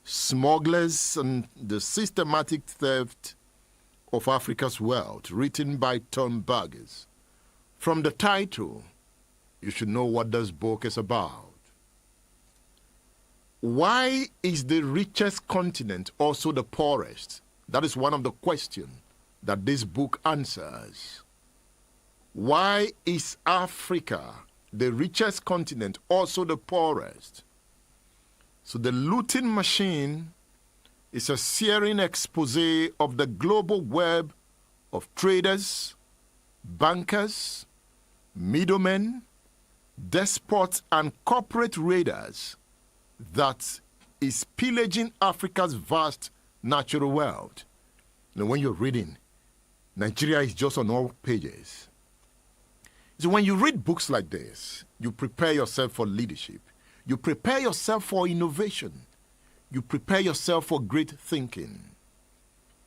smugglers, and the systematic theft of Africa's wealth, written by Tom Burgess. From the title, you should know what this book is about. Why is the richest continent also the poorest? That is one of the questions that this book answers. Why is Africa, the richest continent, also the poorest? So the looting machine is a searing expose of the global web of traders, bankers, middlemen, despots, and corporate raiders that is pillaging Africa's vast natural wealth. when you're reading, Nigeria is just on all pages. So when you read books like this, you prepare yourself for leadership. You prepare yourself for innovation. You prepare yourself for great thinking.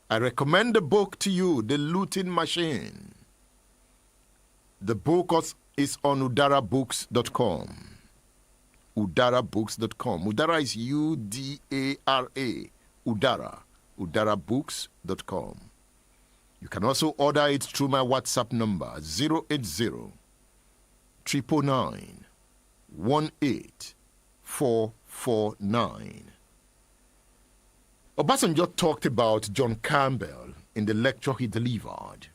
I recommend the book to you, The Looting Machine. The book is on udarabooks.com. Udarabooks.com. Udara is U-D-A-R-A. Udara. Udarabooks.com. You can also order it through my WhatsApp number 080 999 18449. Obasanjo talked about John Campbell in the lecture he delivered.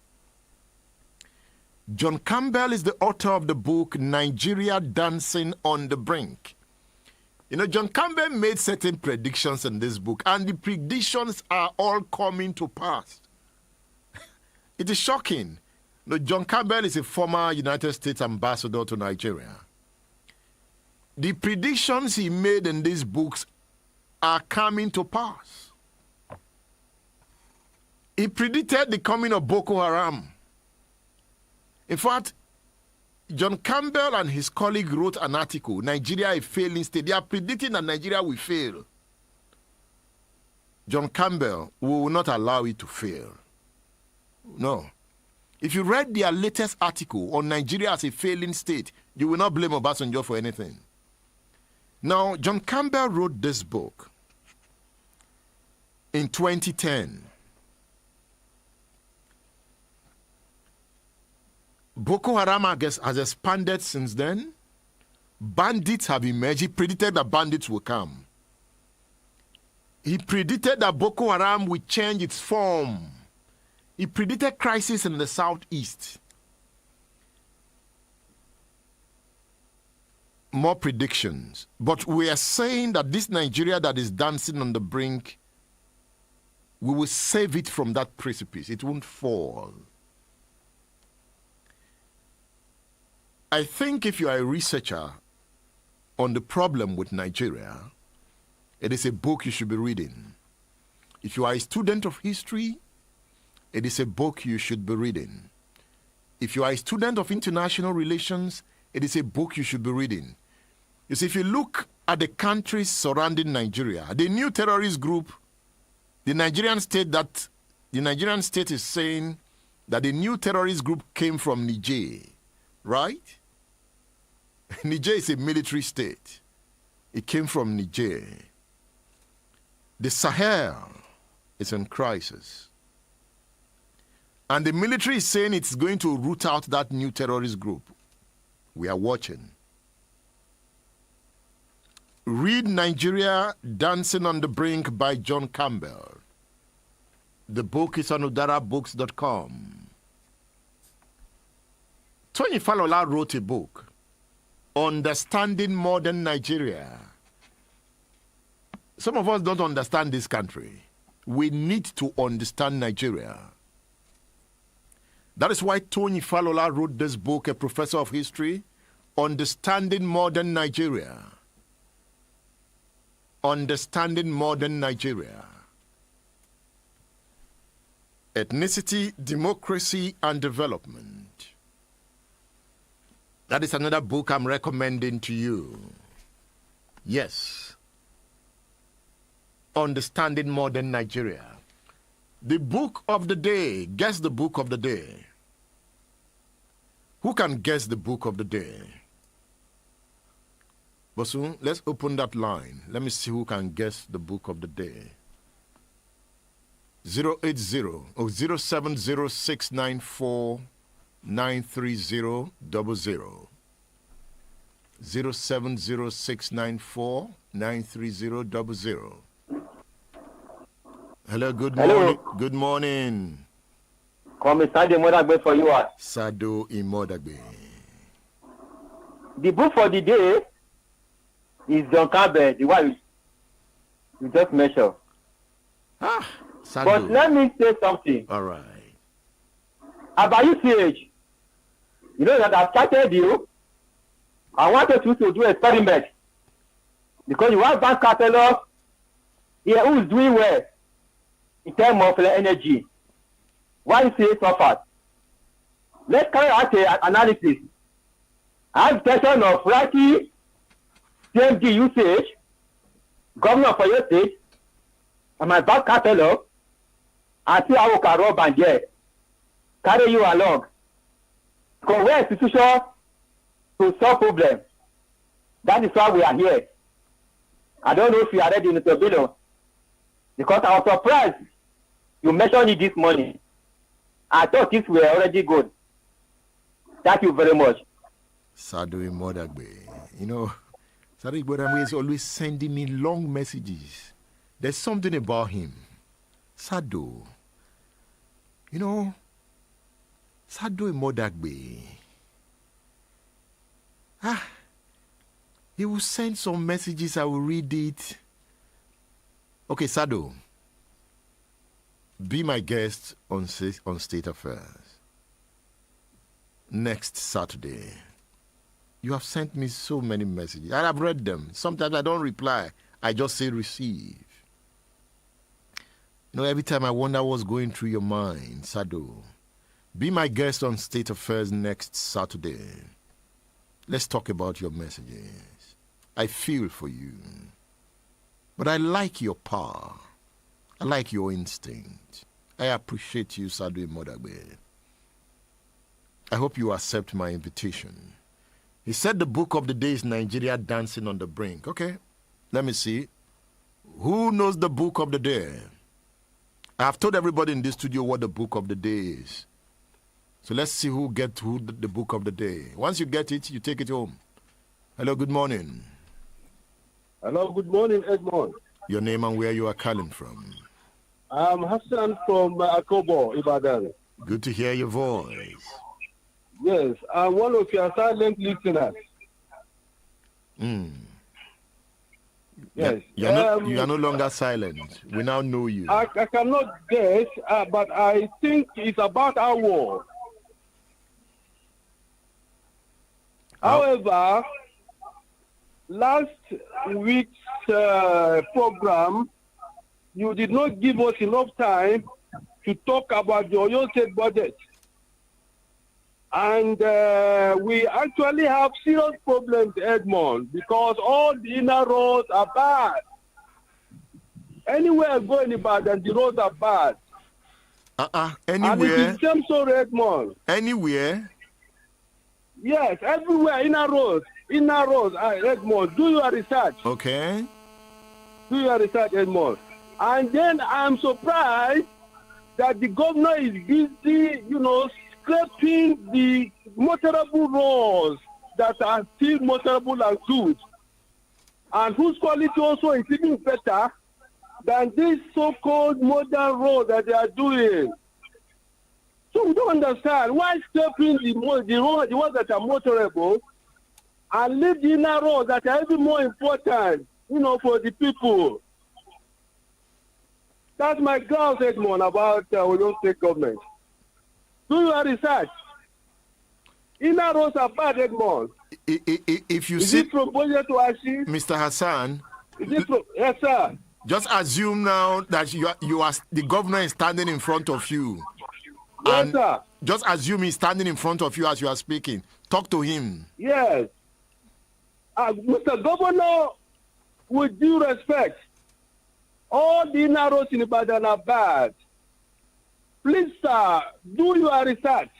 John Campbell is the author of the book Nigeria Dancing on the Brink. John Campbell made certain predictions in this book, and the predictions are all coming to pass. It is shocking. John Campbell is a former United States ambassador to Nigeria. The predictions he made in these books are coming to pass. He predicted the coming of Boko Haram. In fact, John Campbell and his colleague wrote an article, Nigeria a failing state. They are predicting that Nigeria will fail. John Campbell will not allow it to fail. No. If you read their latest article on Nigeria as a failing state, you will not blame Obasanjo for anything. Now, John Campbell wrote this book in 2010. Boko Haram has expanded since then. Bandits have emerged. He predicted that bandits will come. He predicted that Boko Haram will change its form. He predicted crisis in the southeast. More predictions. But we are saying that this Nigeria that is dancing on the brink, we will save it from that precipice. It won't fall. I think if you are a researcher on the problem with Nigeria, it is a book you should be reading. If you are a student of history, it is a book you should be reading. If you are a student of international relations, it is a book you should be reading. You see, if you look at the countries surrounding Nigeria, the new terrorist group, the Nigerian state is saying that the new terrorist group came from Niger, right? Niger is a military state. It came from Niger. The Sahel is in crisis. And the military is saying it's going to root out that new terrorist group. We are watching. Read Nigeria Dancing on the Brink by John Campbell. The book is on udarabooks.com. Tony Falola wrote a book, Understanding Modern Nigeria. Some of us don't understand this country. We need to understand Nigeria. That is why Tony Falola wrote this book, a professor of history, Understanding Modern Nigeria. Understanding Modern Nigeria. Ethnicity, Democracy, and Development. That is another book I'm recommending to you. Yes. Understanding Modern Nigeria. The book of the day. Guess the book of the day. Who can guess the book of the day? Bosun, let's open that line. Let me see who can guess the book of the day. 080 or 070694 93000. 070694 93000. Hello, good morning. Good morning. Come Sado Imodagbe for you. Sado Imodagbe. The book for the day is John Campbell, the one you just mentioned. Sado. But let me say something. All right. About UCH, you know that I started you. I wanted you to do experiment because you want bank catalog here who is doing well in terms of energy. YCA suffered. Let's carry out an analysis. I have question of Raki, CMD usage, governor for your state, and my back catalog, and see how we can rub and get. Carry you along. Because we're institution to solve problems. That is why we are here. I don't know if you are ready, Mr. Bilo, because I was surprised you mentioned it this morning. I thought things were already good. Thank you very much. Sado Imodagbe. You know, Sado Imodagbe is always sending me long messages. There's something about him. Sado. You know, Sado Imodagbe. He will send some messages, I will read it. Okay, Sado. Be my guest on State Affairs. Next Saturday. You have sent me so many messages. I have read them. Sometimes I don't reply. I just say receive. You know, every time I wonder what's going through your mind, Sado. Be my guest on State Affairs next Saturday. Let's talk about your messages. I feel for you. But I like your power. I like your instinct. I appreciate you, Sado Imodagbe. I hope you accept my invitation. He said the book of the day is Nigeria Dancing on the Brink. Okay, let me see. Who knows the book of the day? I have told everybody in this studio what the book of the day is. So let's see who gets the book of the day. Once you get it, you take it home. Hello, good morning. Hello, good morning, Edmond. Your name and where you are calling from? I'm Hassan from Akobo, Ibadan. Good to hear your voice. Yes, I'm one of your silent listeners. Yes. You are no longer silent. We now know you. I cannot guess, but I think it's about our war. However, last week's program, you did not give us enough time to talk about the Oyo State budget. And we actually have serious problems, Edmond, because all the inner roads are bad. Anywhere going about and the roads are bad. Anywhere? And it is same story, Edmond. Anywhere? Yes, everywhere, inner roads, Edmond. Do your research. Okay. Do your research, Edmond. And then I'm surprised that the governor is busy, scraping the motorable roads that are still motorable and good, and whose quality also is even better than this so-called modern road that they are doing. So we don't understand why scraping the ones that are motorable and leave the inner roads that are even more important, for the people. That's my ground segment about Oyo State government. Do your research. Inner roads are bad, Edmond. If you is see it from Boye to Ashi? Mr. Hassan, yes, sir. Just assume now that you are the governor is standing in front of you. Yes, sir. Just assume he's standing in front of you as you are speaking. Talk to him. Yes. Mr. Governor, with due respect, all the inner roads in Ibadan are bad. Please, sir, do your research.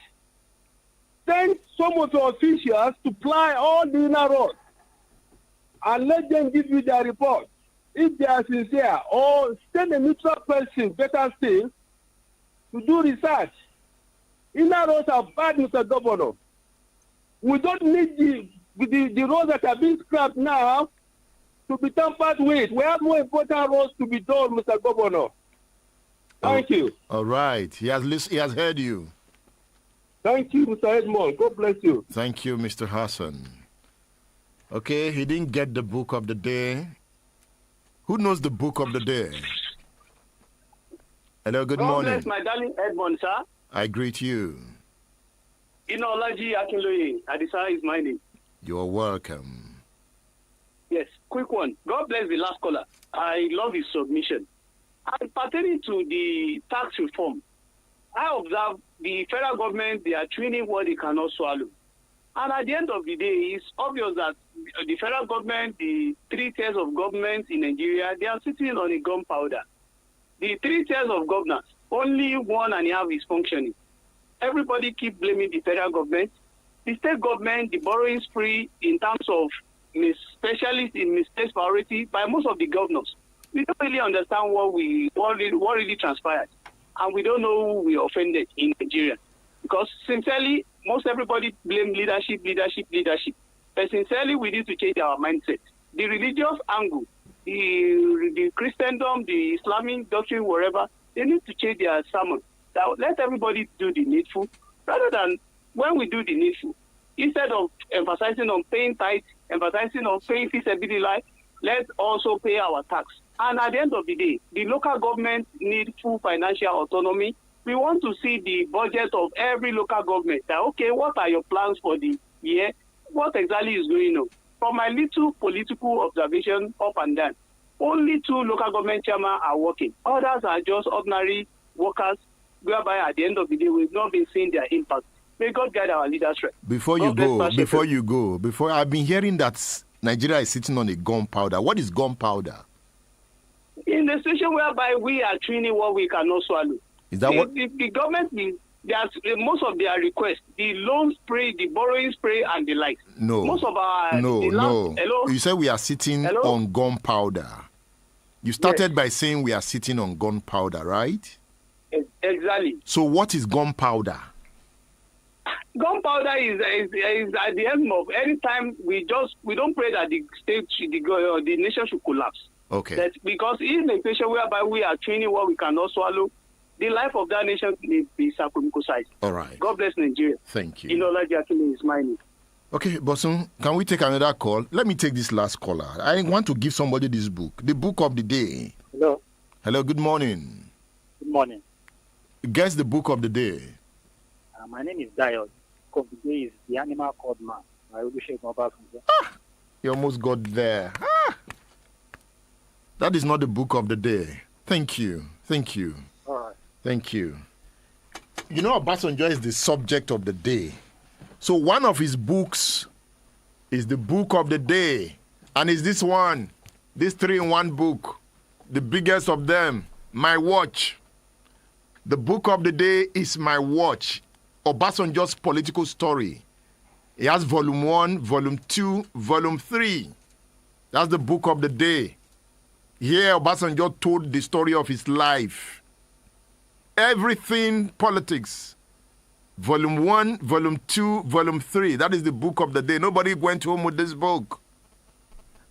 Send some of your officials to ply all the inner roads and let them give you their report. If they are sincere, or send a neutral person, better still, to do research. Inner roads are bad, Mr. Governor. We don't need the roads that are being scrapped now to be tampered with. We have more important roads to be done, Mr. Governor. Thank you. All right. He has heard you. Thank you, Mr. Edmond. God bless you. Thank you, Mr. Hassan. Okay, he didn't get the book of the day. Who knows the book of the day? Hello, good morning. God bless my darling Edmond, sir. I greet you. Olaji Akinloye Adisa is my name. You're welcome. Yes, quick one. God bless the last caller. I love his submission. And pertaining to the tax reform, I observe the federal government, they are twinning what they cannot swallow. And at the end of the day, it's obvious that the federal government, the 3 tiers of government in Nigeria, they are sitting on a gunpowder. The 3 tiers of governance, only 1.5 is functioning. Everybody keep blaming the federal government. The state government, the borrowing spree in terms of specialists in misplaced priority by most of the governors. We don't really understand what really transpired. And we don't know who we offended in Nigeria. Because sincerely, most everybody blame leadership. But sincerely, we need to change our mindset. The religious angle, the Christendom, the Islamic doctrine, wherever, they need to change their sermon. Now, let everybody do the needful, rather than when we do the needful, instead of emphasizing on paying tithe, emphasizing on paying feasibility life, let's also pay our tax. And at the end of the day, the local government need full financial autonomy. We want to see the budget of every local government. That, okay, what are your plans for the year? What exactly is going on? From my little political observation up and down, only 2 local government chairmen are working. Others are just ordinary workers, whereby at the end of the day, we've not been seeing their impact. May God guide our leadership. Before I've been hearing that Nigeria is sitting on a gunpowder. What is gunpowder? In the situation whereby we are twinning what we cannot swallow. Is that what? The government, most of their requests, the loan spray, the borrowing spray, and the like. No. Most of our... No. Hello? You said we are sitting on gunpowder. You started by saying we are sitting on gunpowder, right? Exactly. So what is gunpowder? Gunpowder is at the end of any time we don't pray that the state the nation should collapse. Okay. That because in a situation whereby we are training what we cannot swallow, the life of that nation may be circumcised. All right. God bless Nigeria. Thank you. Inola Jakile is mine. Okay, Bosun, can we take another call? Let me take this last caller. I want to give somebody this book, the book of the day. Hello. Hello, good morning. Good morning. Guess the book of the day. My name is Dio. The book of the day is The Animal Called Man. You almost got there. That is not the book of the day. Thank you. Thank you. All right. Thank you. You know, Obasanjo is the subject of the day. So one of his books is the book of the day. And it's this one. This 3-in-1 book. The biggest of them. My Watch. The book of the day is My Watch. Obasanjo's political story. It has volume 1, volume 2, volume 3. That's the book of the day. Here, Obasanjo told the story of his life. Everything politics. Volume 1, volume 2, volume 3. That is the book of the day. Nobody went home with this book.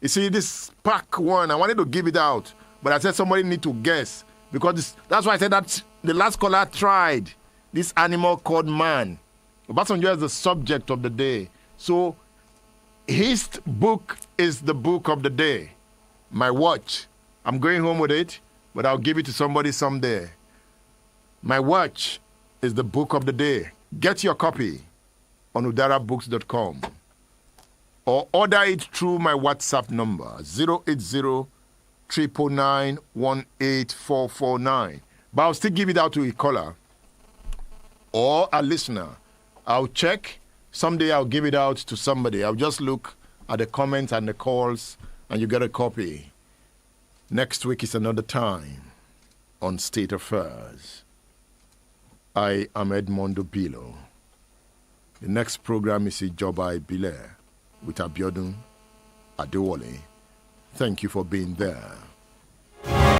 You see, this pack one, I wanted to give it out, but I said somebody need to guess. Because that's why I said that the last caller tried this animal called man. Obasanjo is the subject of the day. So his book is the book of the day. My Watch. I'm going home with it, but I'll give it to somebody someday. My Watch is the book of the day. Get your copy on udarabooks.com or order it through my WhatsApp number 080-999-18449. But I'll still give it out to a caller or a listener. I'll check. Someday I'll give it out to somebody. I'll just look at the comments and the calls and you get a copy. Next week is another time on State Affairs. I am Edmondo Bilo. The next program is Ijoba Ibile with Abiodun Adewale. Thank you for being there.